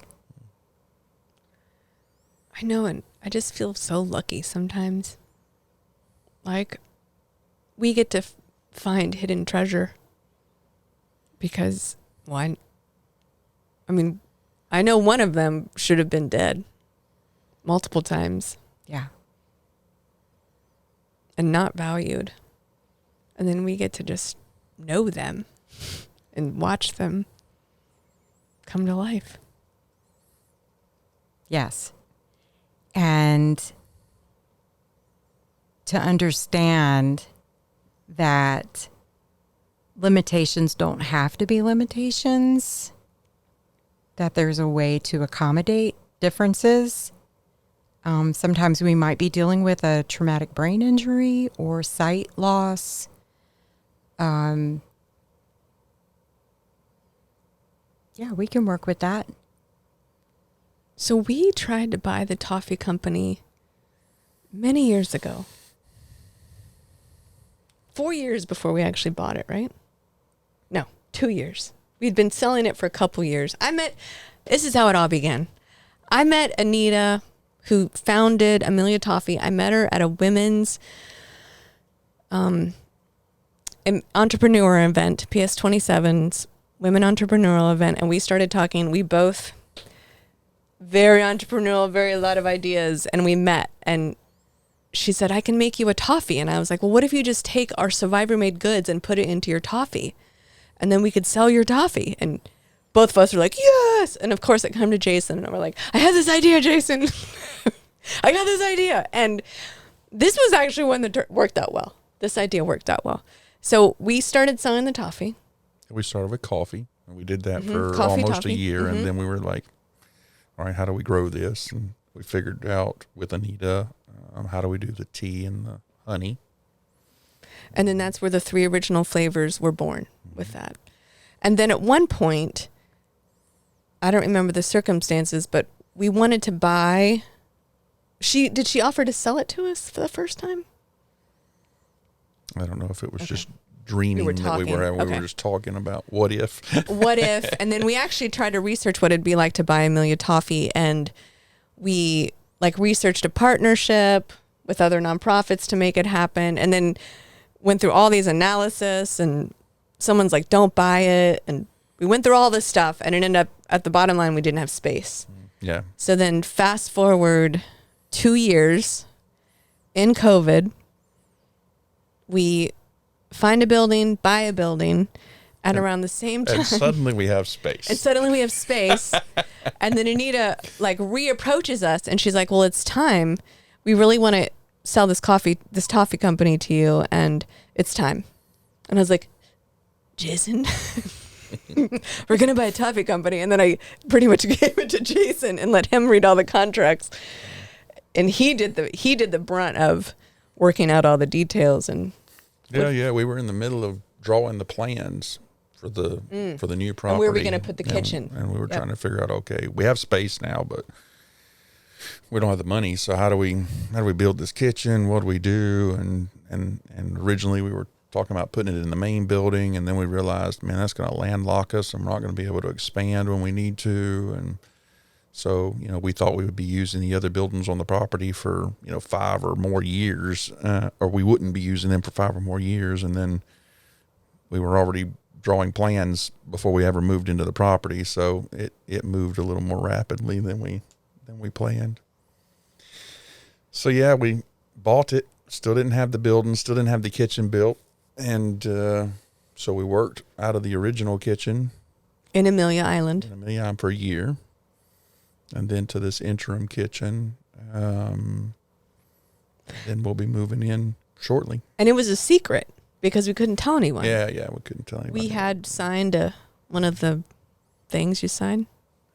I know, and I just feel so lucky sometimes. Like, we get to find hidden treasure because, well, I mean, I know one of them should have been dead multiple times. Yeah. And not valued. And then we get to just know them and watch them come to life. Yes. And to understand that limitations don't have to be limitations, that there's a way to accommodate differences. Sometimes we might be dealing with a traumatic brain injury or sight loss. Yeah, we can work with that. So we tried to buy the toffee company many years ago. 4 years before we actually bought it, right? No, 2 years. We'd been selling it for a couple years. This is how it all began. I met Anita, who founded Amelia Toffee. I met her at a women's entrepreneur event, PS27's women entrepreneurial event, and we started talking. We both very entrepreneurial, very a lot of ideas, and we met, and she said, I can make you a toffee. And I was like, well, what if you just take our Survivor made goods and put it into your toffee? And then we could sell your toffee. And both of us were like, yes. And of course it came to Jason and we're like, I had this idea, Jason. I got this idea. And this was actually one that worked out well. This idea worked out well. So we started selling the toffee. We started with coffee, and we did that for Coffee, almost toffee. a year. And then we were like, all right, how do we grow this? And we figured out with Anita, how do we do the tea and the honey? And then that's where the 3 original flavors were born with that. And then at one point, I don't remember the circumstances, but we wanted to buy. Did she offer to sell it to us for the first time? I don't know if it was just dreaming were that we were talking. having. We Okay. were just talking about what if. What if? And then we actually tried to research what it'd be like to buy Amelia Toffee, and we researched a partnership with other nonprofits to make it happen, and then went through all these analysis, and someone's like, don't buy it, and we went through all this stuff, and it ended up at the bottom line we didn't have space. Yeah. So then fast forward 2 years in COVID, we find a building, buy a building at around the same time. And suddenly we have space. And suddenly we have space. And then Anita reapproaches us and she's like, well, it's time. We really want to sell this toffee company to you, and it's time. And I was like, Jason, we're going to buy a toffee company. And then I pretty much gave it to Jason and let him read all the contracts. And he did the brunt of working out all the details. And yeah, we were in the middle of drawing the plans for the new property. and where are we going to put the kitchen? And we were trying to figure out, okay, we have space now, but we don't have the money. So how do we build this kitchen? What do we do? And originally we were talking about putting it in the main building, and then we realized, man, that's going to landlock us, and we're not going to be able to expand when we need to. And so, we thought we would be using the other buildings on the property for, 5 or more years, or we wouldn't be using them for 5 or more years. And then we were already drawing plans before we ever moved into the property. So it moved a little more rapidly than we planned. So yeah, we bought it, still didn't have the building, still didn't have the kitchen built. And, so we worked out of the original kitchen in Amelia Island. for a year. And then to this interim kitchen. Then we'll be moving in shortly. And it was a secret because we couldn't tell anyone. Yeah, we couldn't tell anyone. We had signed one of the things you signed.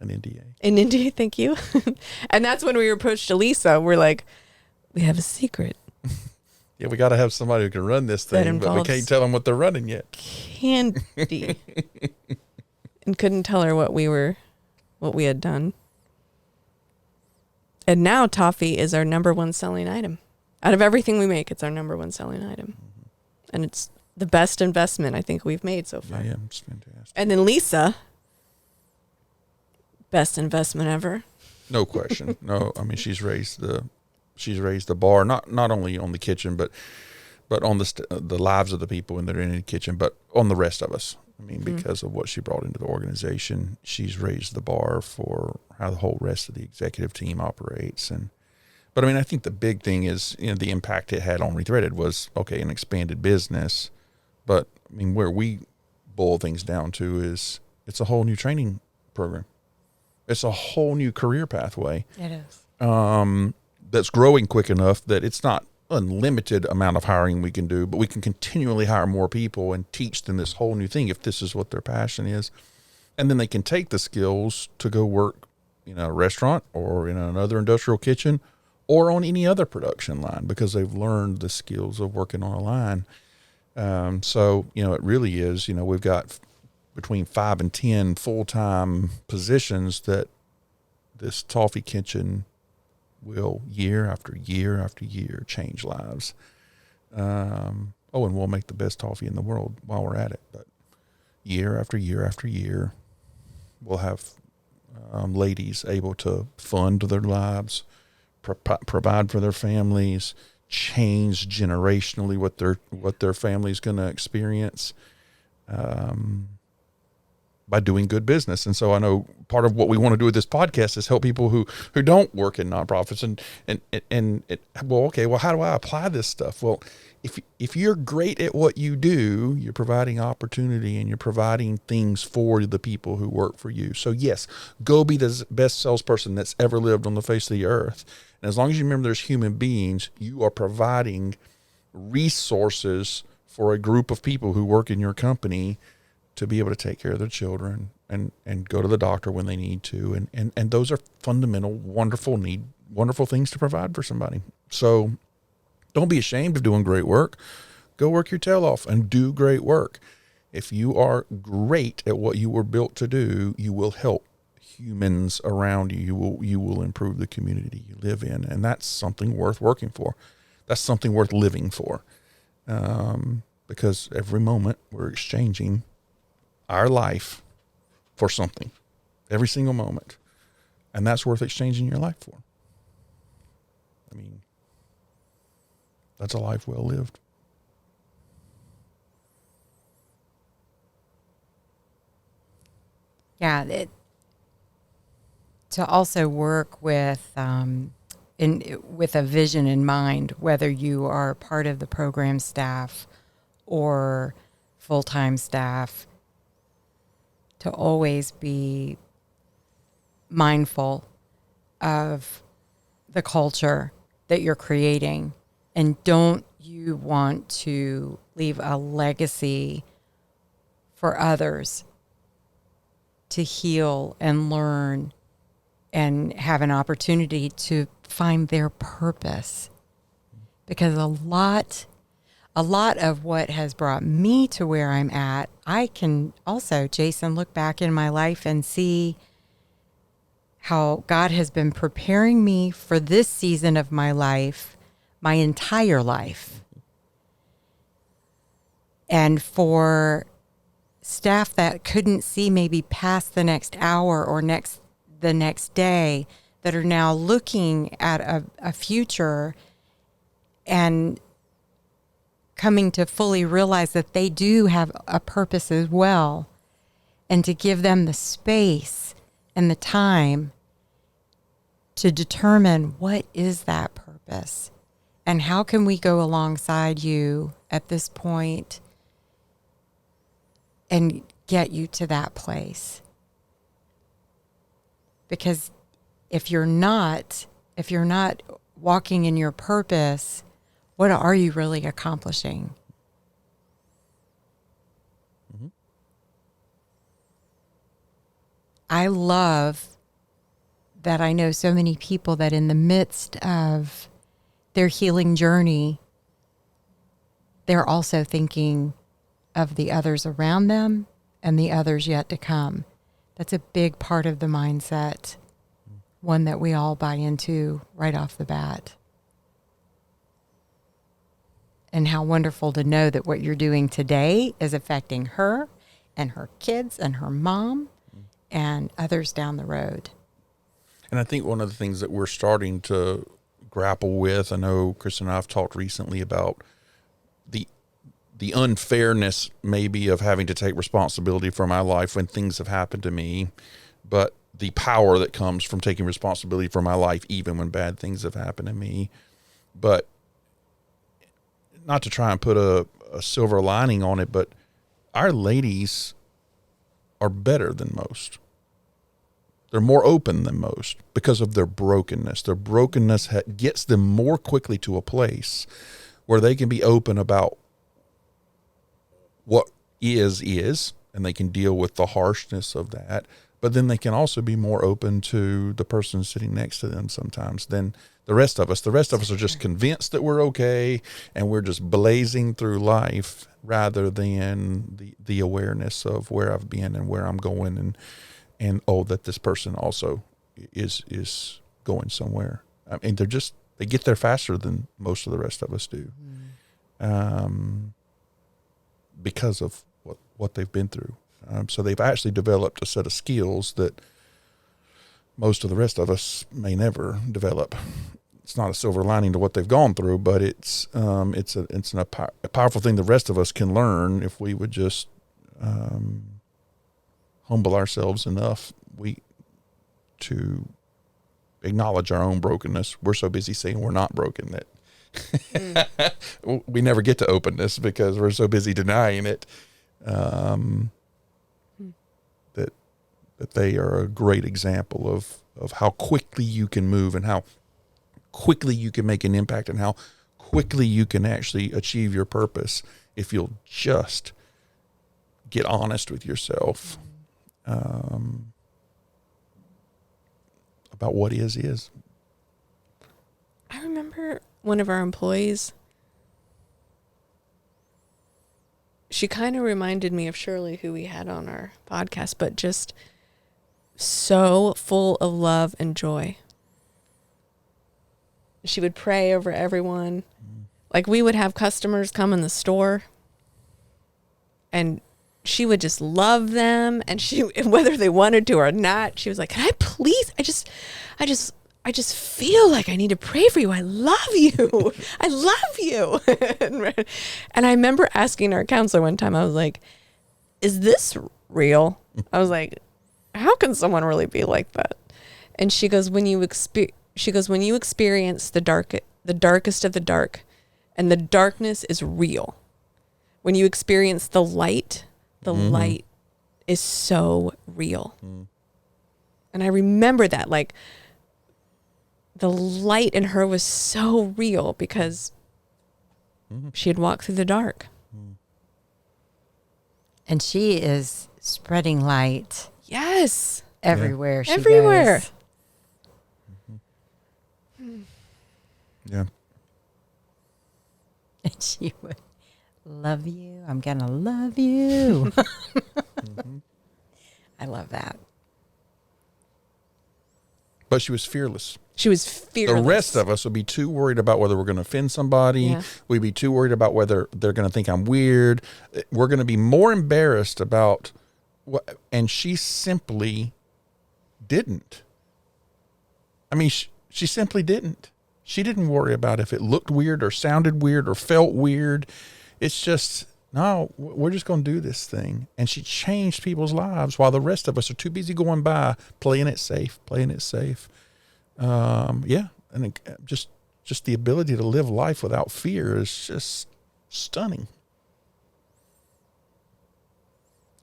An NDA. An NDA, thank you. And that's when we approached Elisa. We're like, we have a secret. Yeah, we got to have somebody who can run this thing, but we can't tell them what they're running yet. Candy. And couldn't tell her what we had done. And now toffee is our number 1 selling item. Out of everything we make, it's our number 1 selling item. Mm-hmm. And it's the best investment I think we've made so far. Yeah, it's fantastic. And then Lisa, best investment ever. No question. No, I mean, she's raised the bar, not only on the kitchen, but on the lives of the people when they're in the kitchen, but on the rest of us. I mean, because of what she brought into the organization, she's raised the bar for how the whole rest of the executive team operates. But I mean, I think the big thing is, the impact it had on Rethreaded was, okay, an expanded business. But I mean, where we boil things down to is it's a whole new training program. It's a whole new career pathway. It is. That's growing quick enough that it's not unlimited amount of hiring we can do, but we can continually hire more people and teach them this whole new thing if this is what their passion is. And then they can take the skills to go work in a restaurant or in another industrial kitchen or on any other production line because they've learned the skills of working on a line. So, it really is, we've got between 5 and 10 full-time positions that this toffee kitchen will year after year after year change lives. And we'll make the best toffee in the world while we're at it. But year after year after year, we'll have ladies able to fund their lives, provide for their families, change generationally what their family's going to experience. by doing good business. And so I know part of what we want to do with this podcast is help people who don't work in nonprofits well, how do I apply this stuff? Well, if you're great at what you do, you're providing opportunity and you're providing things for the people who work for you. So yes, go be the best salesperson that's ever lived on the face of the earth. And as long as you remember there's human beings, you are providing resources for a group of people who work in your company to be able to take care of their children and go to the doctor when they need to. And those are fundamental, wonderful things to provide for somebody. So don't be ashamed of doing great work. Go work your tail off and do great work. If you are great at what you were built to do, you will help humans around you. You will improve the community you live in. And that's something worth working for. That's something worth living for. Because every moment we're exchanging our life for something, every single moment. And that's worth exchanging your life for. I mean, that's a life well lived. Yeah. To also work with, with a vision in mind, whether you are part of the program staff or full-time staff, to always be mindful of the culture that you're creating. And don't you want to leave a legacy for others to heal and learn and have an opportunity to find their purpose? Because a lot of what has brought me to where I'm at, I can also, Jason, look back in my life and see how God has been preparing me for this season of my life, my entire life. And for staff that couldn't see maybe past the next hour or the next day, that are now looking at a future and coming to fully realize that they do have a purpose as well, and to give them the space and the time to determine what is that purpose and how can we go alongside you at this point and get you to that place. Because if you're not walking in your purpose, what are you really accomplishing? Mm-hmm. I love that I know so many people that in the midst of their healing journey, they're also thinking of the others around them and the others yet to come. That's a big part of the mindset, one that we all buy into right off the bat. And how wonderful to know that what you're doing today is affecting her and her kids and her mom and others down the road. And I think one of the things that we're starting to grapple with, I know Kristin and I have talked recently about the unfairness maybe of having to take responsibility for my life when things have happened to me, but the power that comes from taking responsibility for my life even when bad things have happened to me. But not to try and put a silver lining on it, but our ladies are better than most. They're more open than most because of their brokenness. Their brokenness gets them more quickly to a place where they can be open about what is, and they can deal with the harshness of that. But then they can also be more open to the person sitting next to them sometimes than the rest of us. The rest of us are just convinced that we're okay, and we're just blazing through life rather than the awareness of where I've been and where I'm going, and that this person also is going somewhere. I mean, they get there faster than most of the rest of us do, because of what they've been through. So they've actually developed a set of skills that most of the rest of us may never develop. It's not a silver lining to what they've gone through, but it's a powerful thing the rest of us can learn if we would just humble ourselves enough to acknowledge our own brokenness. We're so busy saying we're not broken that we never get to openness because we're so busy denying it. That they are a great example of how quickly you can move and how quickly you can make an impact and how quickly you can actually achieve your purpose if you'll just get honest with yourself about what is. I remember one of our employees, she kind of reminded me of Shirley, who we had on our podcast, but just so full of love and joy. She would pray over everyone. Like, we would have customers come in the store and she would just love them, and whether they wanted to or not, she was like, "Can I please? I just feel like I need to pray for you. I love you. I love you." And I remember asking our counselor one time, I was like, "Is this real?" I was like, "How can someone really be like that?" And she goes, when you experience the darkest of the dark, and the darkness is real. When you experience the light is so real. And I remember that, like, the light in her was so real because she had walked through the dark. And she is spreading light. Yes. Everywhere she everywhere. goes. Yeah. And she would love you. I'm going to love you. I love that. But she was fearless. She was fearless. The rest of us would be too worried about whether we're going to offend somebody. Yeah. We'd be too worried about whether they're going to think I'm weird. We're going to be more embarrassed about what, and she simply didn't. I mean, she simply didn't. She didn't worry about if it looked weird or sounded weird or felt weird. It's just, no, we're just going to do this thing. And she changed people's lives while the rest of us are too busy going by, playing it safe. Yeah. And just the ability to live life without fear is just stunning.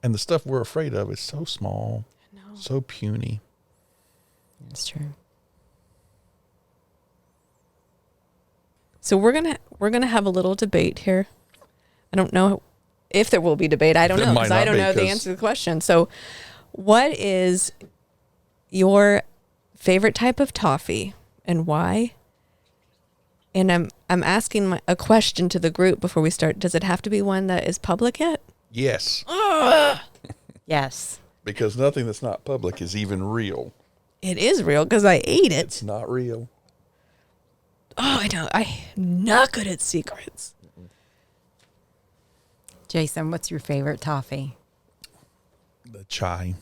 And the stuff we're afraid of is so small, so puny. That's true. So we're gonna have a little debate here. I don't know if there will be debate. I don't know because I don't know the answer to the question. So, what is your favorite type of toffee and why? And I'm asking a question to the group before we start. Does it have to be one that is public yet? Yes. Yes. Because nothing that's not public is even real. It is real because I ate it. It's not real. Oh, I know. I'm not good at secrets. Jason, what's your favorite toffee? The chai.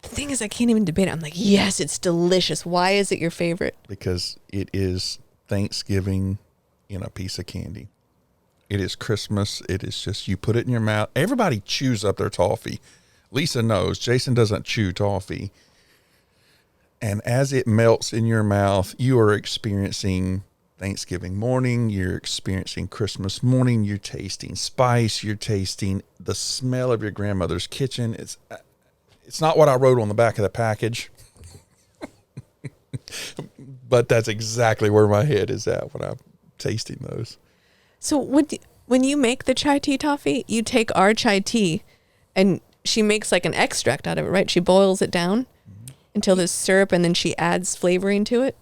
The thing is, I can't even debate it. I'm like, yes, it's delicious. Why is it your favorite? Because it is Thanksgiving in a piece of candy. It is Christmas. It is just, you put it in your mouth. Everybody chews up their toffee. Lisa knows. Jason doesn't chew toffee. And as it melts in your mouth, you are experiencing Thanksgiving morning. You're experiencing Christmas morning. You're tasting spice. You're tasting the smell of your grandmother's kitchen. It's not what I wrote on the back of the package, but that's exactly where my head is at when I'm tasting those. So when you make the chai tea toffee, you take our chai tea, and she makes like an extract out of it, right? She boils it down until there's syrup, and then she adds flavoring to it.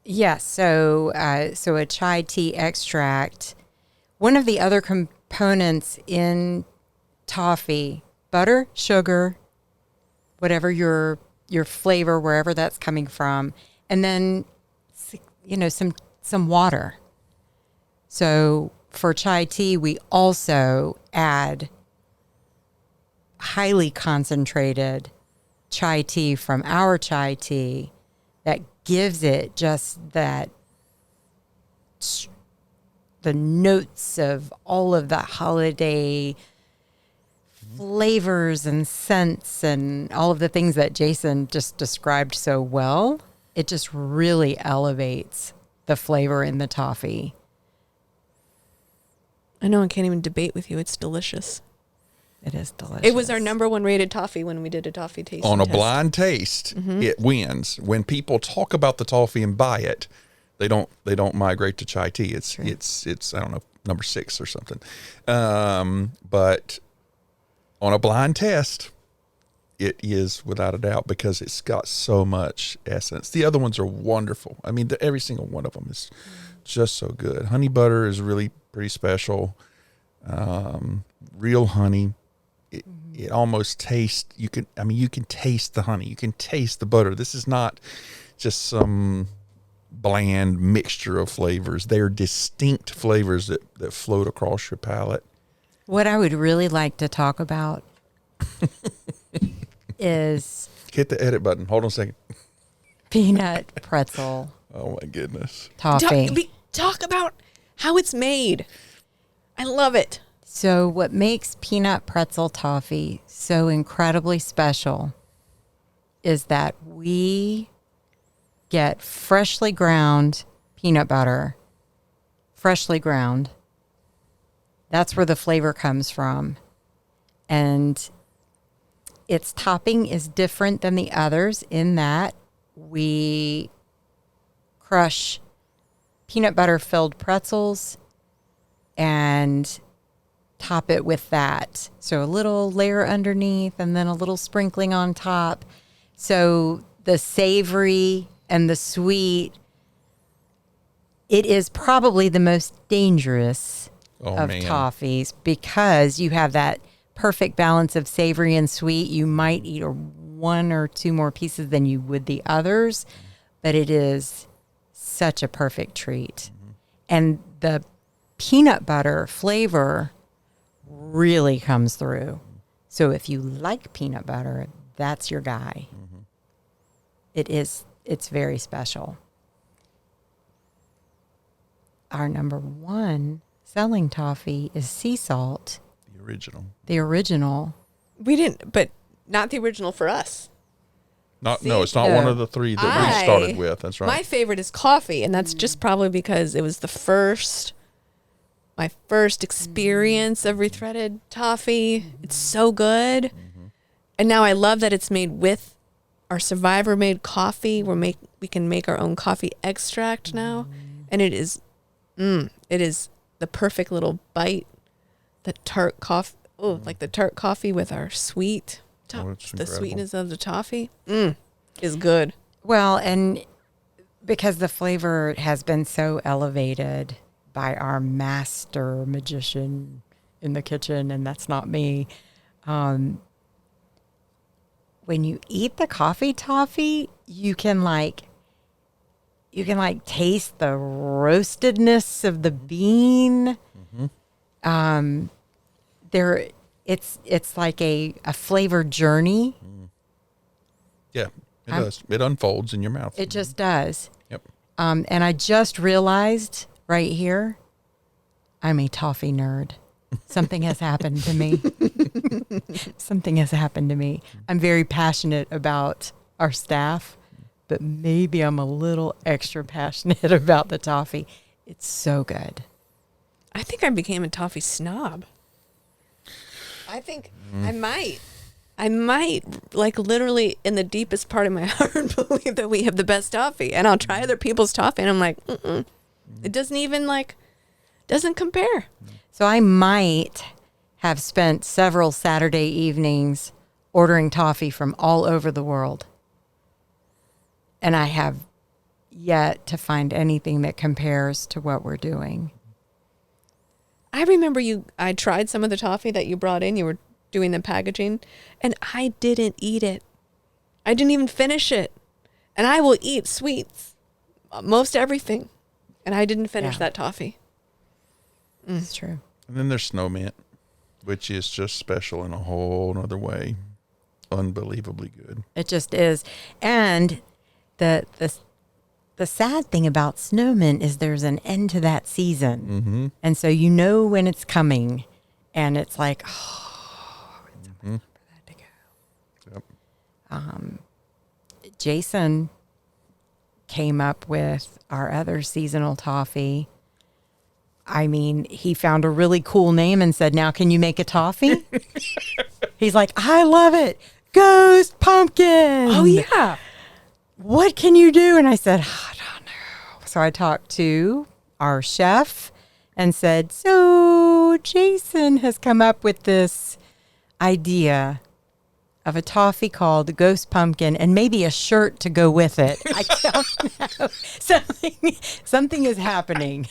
Yes. So a chai tea extract. One of the other components in toffee: butter, sugar, whatever your flavor, wherever that's coming from, and then some water. So for chai tea, we also add highly concentrated chai tea from our chai tea that gives it just that, the notes of all of the holiday flavors and scents and all of the things that Jason just described so well. It just really elevates the flavor in the toffee. I know I can't even debate with you. It's delicious. It is delicious. It was our #1 rated toffee when we did a toffie tasting On a test. blind taste, it wins. When people talk about the toffee and buy it, they don't migrate to chai tea. It's I don't know, number 6 or something. But on a blind test, it is without a doubt because it's got so much essence. The other ones are wonderful. I mean, every single one of them is just so good. Honey butter is really pretty special. Real honey. It almost tastes, you can taste the honey. You can taste the butter. This is not just some bland mixture of flavors. They're distinct flavors that float across your palate. What I would really like to talk about is... Hit the edit button. Hold on a second. Peanut pretzel. Oh my goodness. Toffee. Talk about how it's made. I love it. So what makes peanut pretzel toffee so incredibly special is that we get freshly ground peanut butter, freshly ground. That's where the flavor comes from. And its topping is different than the others in that we crush peanut butter filled pretzels and top it with that. So a little layer underneath and then a little sprinkling on top. So the savory and the sweet, it is probably the most dangerous of toffees because you have that perfect balance of savory and sweet. You might eat 1 or 2 more pieces than you would the others, but it is such a perfect treat. And the peanut butter flavor really comes through. So if you like peanut butter, that's your guy. It's very special. Our #1 selling toffee is sea salt. The original. We didn't, but not the original for us. No, it's not one of the 3 that we started with. That's right. My favorite is coffee, and that's just probably because it was my first experience of Rethreaded toffee. It's so good. And now I love that it's made with our Survivor made coffee. We can make our own coffee extract now. And it is the perfect little bite. The tart coffee, like the tart coffee with our sweet, the sweetness of the toffee is good. Well, and because the flavor has been so elevated by our master magician in the kitchen, and that's not me. When you eat the coffee toffee, you can taste the roastedness of the bean. It's like a flavor journey. Yeah, it does. It unfolds in your mouth. It just does. Yep. And I just realized right here, I'm a toffee nerd. Something has happened to me. Something has happened to me. I'm very passionate about our staff, but maybe I'm a little extra passionate about the toffee. It's so good. I think I became a toffee snob. I think I might, like literally in the deepest part of my heart, believe that we have the best toffee. And I'll try other people's toffee, and I'm like, it doesn't even doesn't compare. So I might have spent several Saturday evenings ordering toffee from all over the world. And I have yet to find anything that compares to what we're doing. I remember I tried some of the toffee that you brought in. You were doing the packaging, and I didn't eat it. I didn't even finish it. And I will eat sweets, most everything. And I didn't finish that toffee. It's true. And then there's snow mint, which is just special in a whole nother way. Unbelievably good. It just is. And the sad thing about snow mint is there's an end to that season. And so you know when it's coming. And it's like, Mhm. For that to go. Yep. Jason came up with our other seasonal toffee. I mean, he found a really cool name and said, "Now can you make a toffee?" He's like, "I love it. Ghost pumpkin. Oh, yeah. What can you do?" And I said, "I don't know." So I talked to our chef and said, "So Jason has come up with this idea of a toffee called Ghost Pumpkin and maybe a shirt to go with it." I don't know. Something is happening.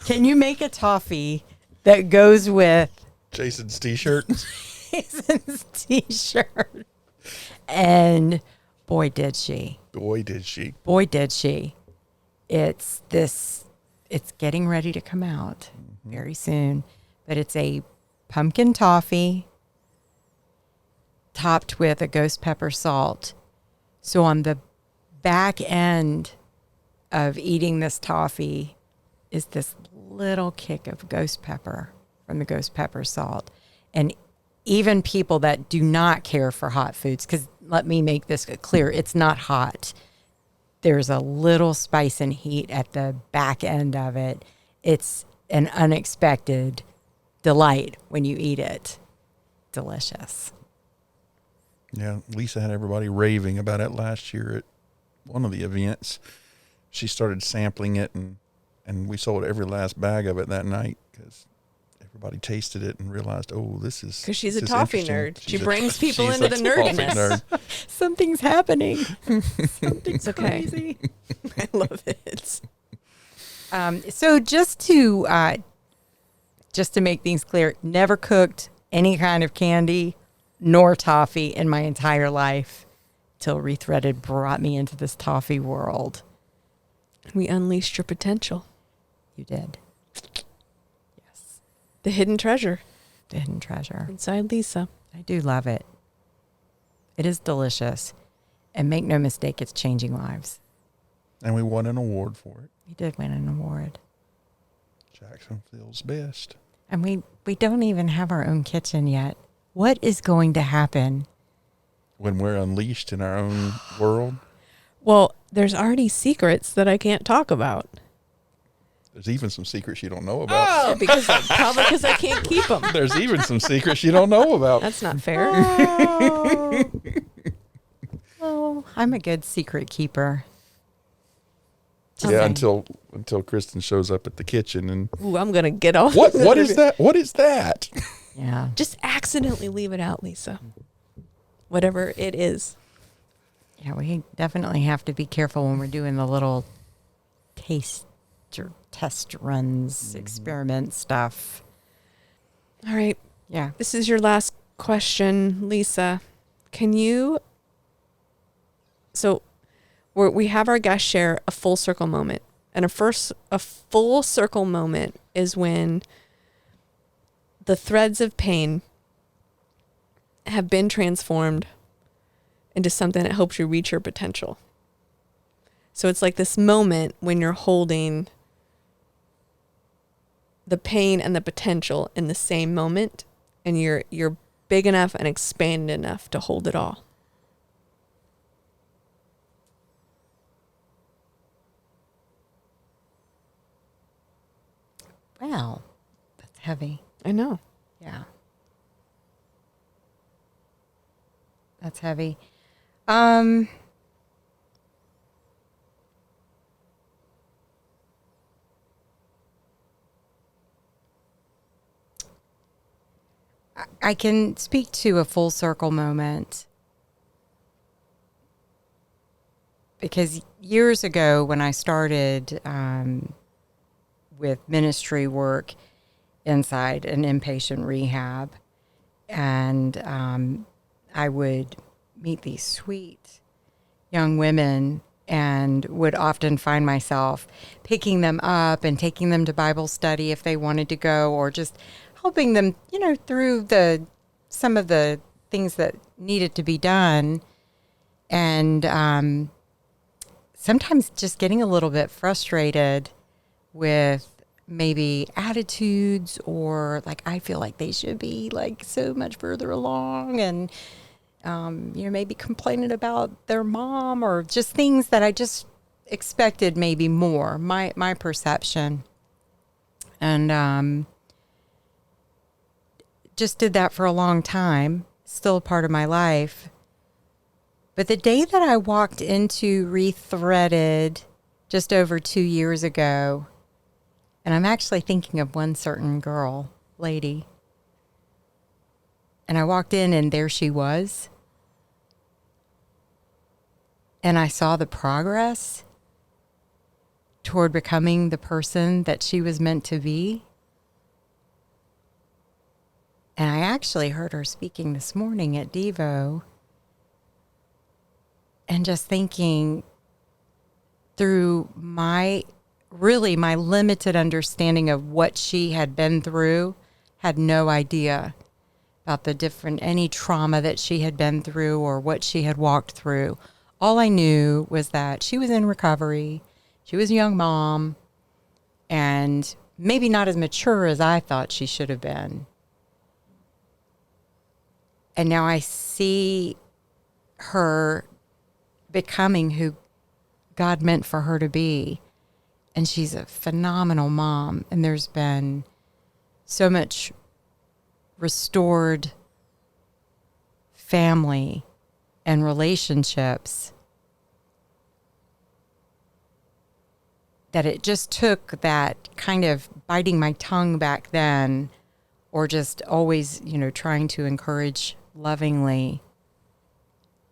Can you make a toffee that goes with Jason's T-shirt. Jason's T-shirt? And boy, did she. Boy, did she. Boy, did she. It's getting ready to come out very soon. But it's a pumpkin toffee topped with a ghost pepper salt. So on the back end of eating this toffee is this little kick of ghost pepper from the ghost pepper salt. And even people that do not care for hot foods, because let me make this clear, it's not hot. There's a little spice and heat at the back end of it. It's an unexpected delight when you eat it. Delicious. Yeah, Lisa had everybody raving about it last year at one of the events. She started sampling it, and we sold every last bag of it that night because everybody tasted it and realized, oh, this is... Because she's a this is toffee interesting. nerd. She brings people she's into a the toffee nerdiness. nerd. Something's happening. Something's It's okay. crazy. I love it. So just to make things clear, never cooked any kind of candy nor toffee in my entire life till Rethreaded brought me into this toffee world. We unleashed your potential. You did. Yes. The hidden treasure The hidden treasure. inside Lisa. I do love it. It is delicious. And make no mistake, it's changing lives. And we won an award for it. We did win an award. Jacksonville's best. And we don't even have our own kitchen yet. What is going to happen? When we're unleashed in our own world, Well, there's already secrets that I can't talk about. there's even some secrets you don't know about. Oh, probably because I can't keep them. There's even some secrets you don't know about. That's not fair. Oh, I'm a good secret keeper. Yeah, until Kristin shows up at the kitchen and Ooh, I'm gonna get off. what this what is interview. that? What is that? Yeah. Just accidentally leave it out, Lisa. Whatever it is. Yeah, we definitely have to be careful when we're doing the little taste or test runs, experiment stuff. All right. Yeah. This is your last question, Lisa. Can you... So we have our guests share a full circle moment. And a full circle moment is when the threads of pain have been transformed into something that helps you reach your potential. So it's like this moment when you're holding the pain and the potential in the same moment, and you're big enough and expanded enough to hold it all. Wow. That's heavy. I know. Yeah. That's heavy. I can speak to a full circle moment because years ago when I started with ministry work inside an inpatient rehab, and I would meet these sweet young women and would often find myself picking them up and taking them to Bible study if they wanted to go, or just helping them, through some of the things that needed to be done. And sometimes just getting a little bit frustrated with maybe attitudes, or like I feel like they should be like so much further along, and maybe complaining about their mom, or just things that I just expected maybe more, my perception. And just did that for a long time, still a part of my life. But the day that I walked into Rethreaded just over 2 years ago, and I'm actually thinking of one certain lady, and I walked in and there she was. And I saw the progress toward becoming the person that she was meant to be. And I actually heard her speaking this morning at Devo, and just thinking through my limited understanding of what she had been through, had no idea about any trauma that she had been through or what she had walked through. All I knew was that she was in recovery. She was a young mom, and maybe not as mature as I thought she should have been. And now I see her becoming who God meant for her to be. And she's a phenomenal mom. And there's been so much restored family and relationships that it just took that kind of biting my tongue back then, or just always, trying to encourage lovingly,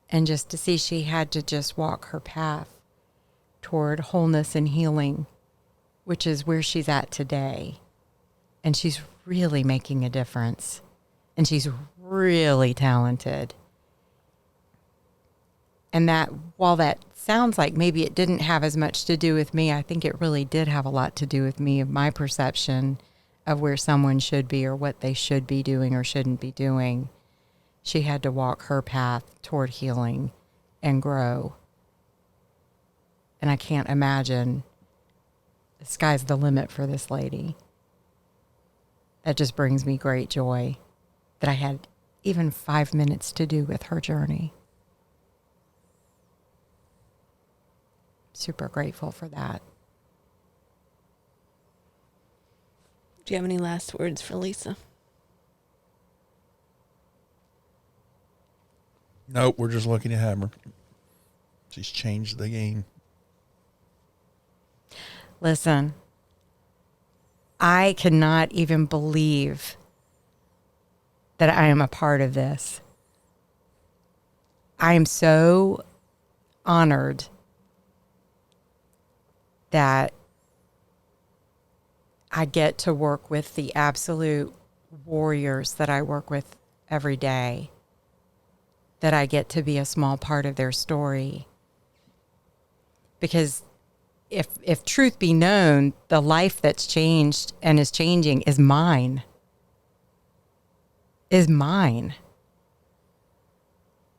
and just to see she had to just walk her path toward wholeness and healing, which is where she's at today. And she's really making a difference. And she's really talented. And that, while that sounds like maybe it didn't have as much to do with me, I think it really did have a lot to do with me, of my perception of where someone should be or what they should be doing or shouldn't be doing. She had to walk her path toward healing and grow. And I can't imagine the sky's the limit for this lady. That just brings me great joy that I had even 5 minutes to do with her journey. Super grateful for that. Do you have any last words for Lisa? Nope, we're just lucky to have her. She's changed the game. Listen, I cannot even believe that I am a part of this. I am so honored that I get to work with the absolute warriors that I work with every day, that I get to be a small part of their story. Because if truth be known, the life that's changed and is changing is mine.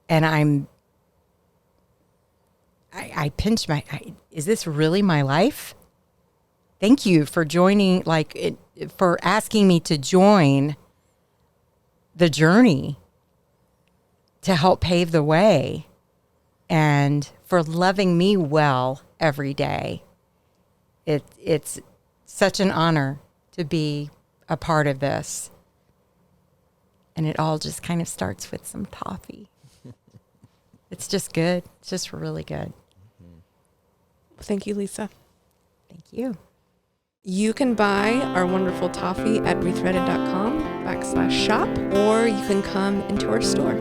And I pinch is this really my life? Thank you for joining, for asking me to join the journey to help pave the way, and for loving me well every day. It's such an honor to be a part of this. And it all just kind of starts with some toffee. It's just good. It's just really good. Thank you, Lisa. Thank you. You can buy our wonderful toffee at rethreaded.com/shop, or you can come into our store.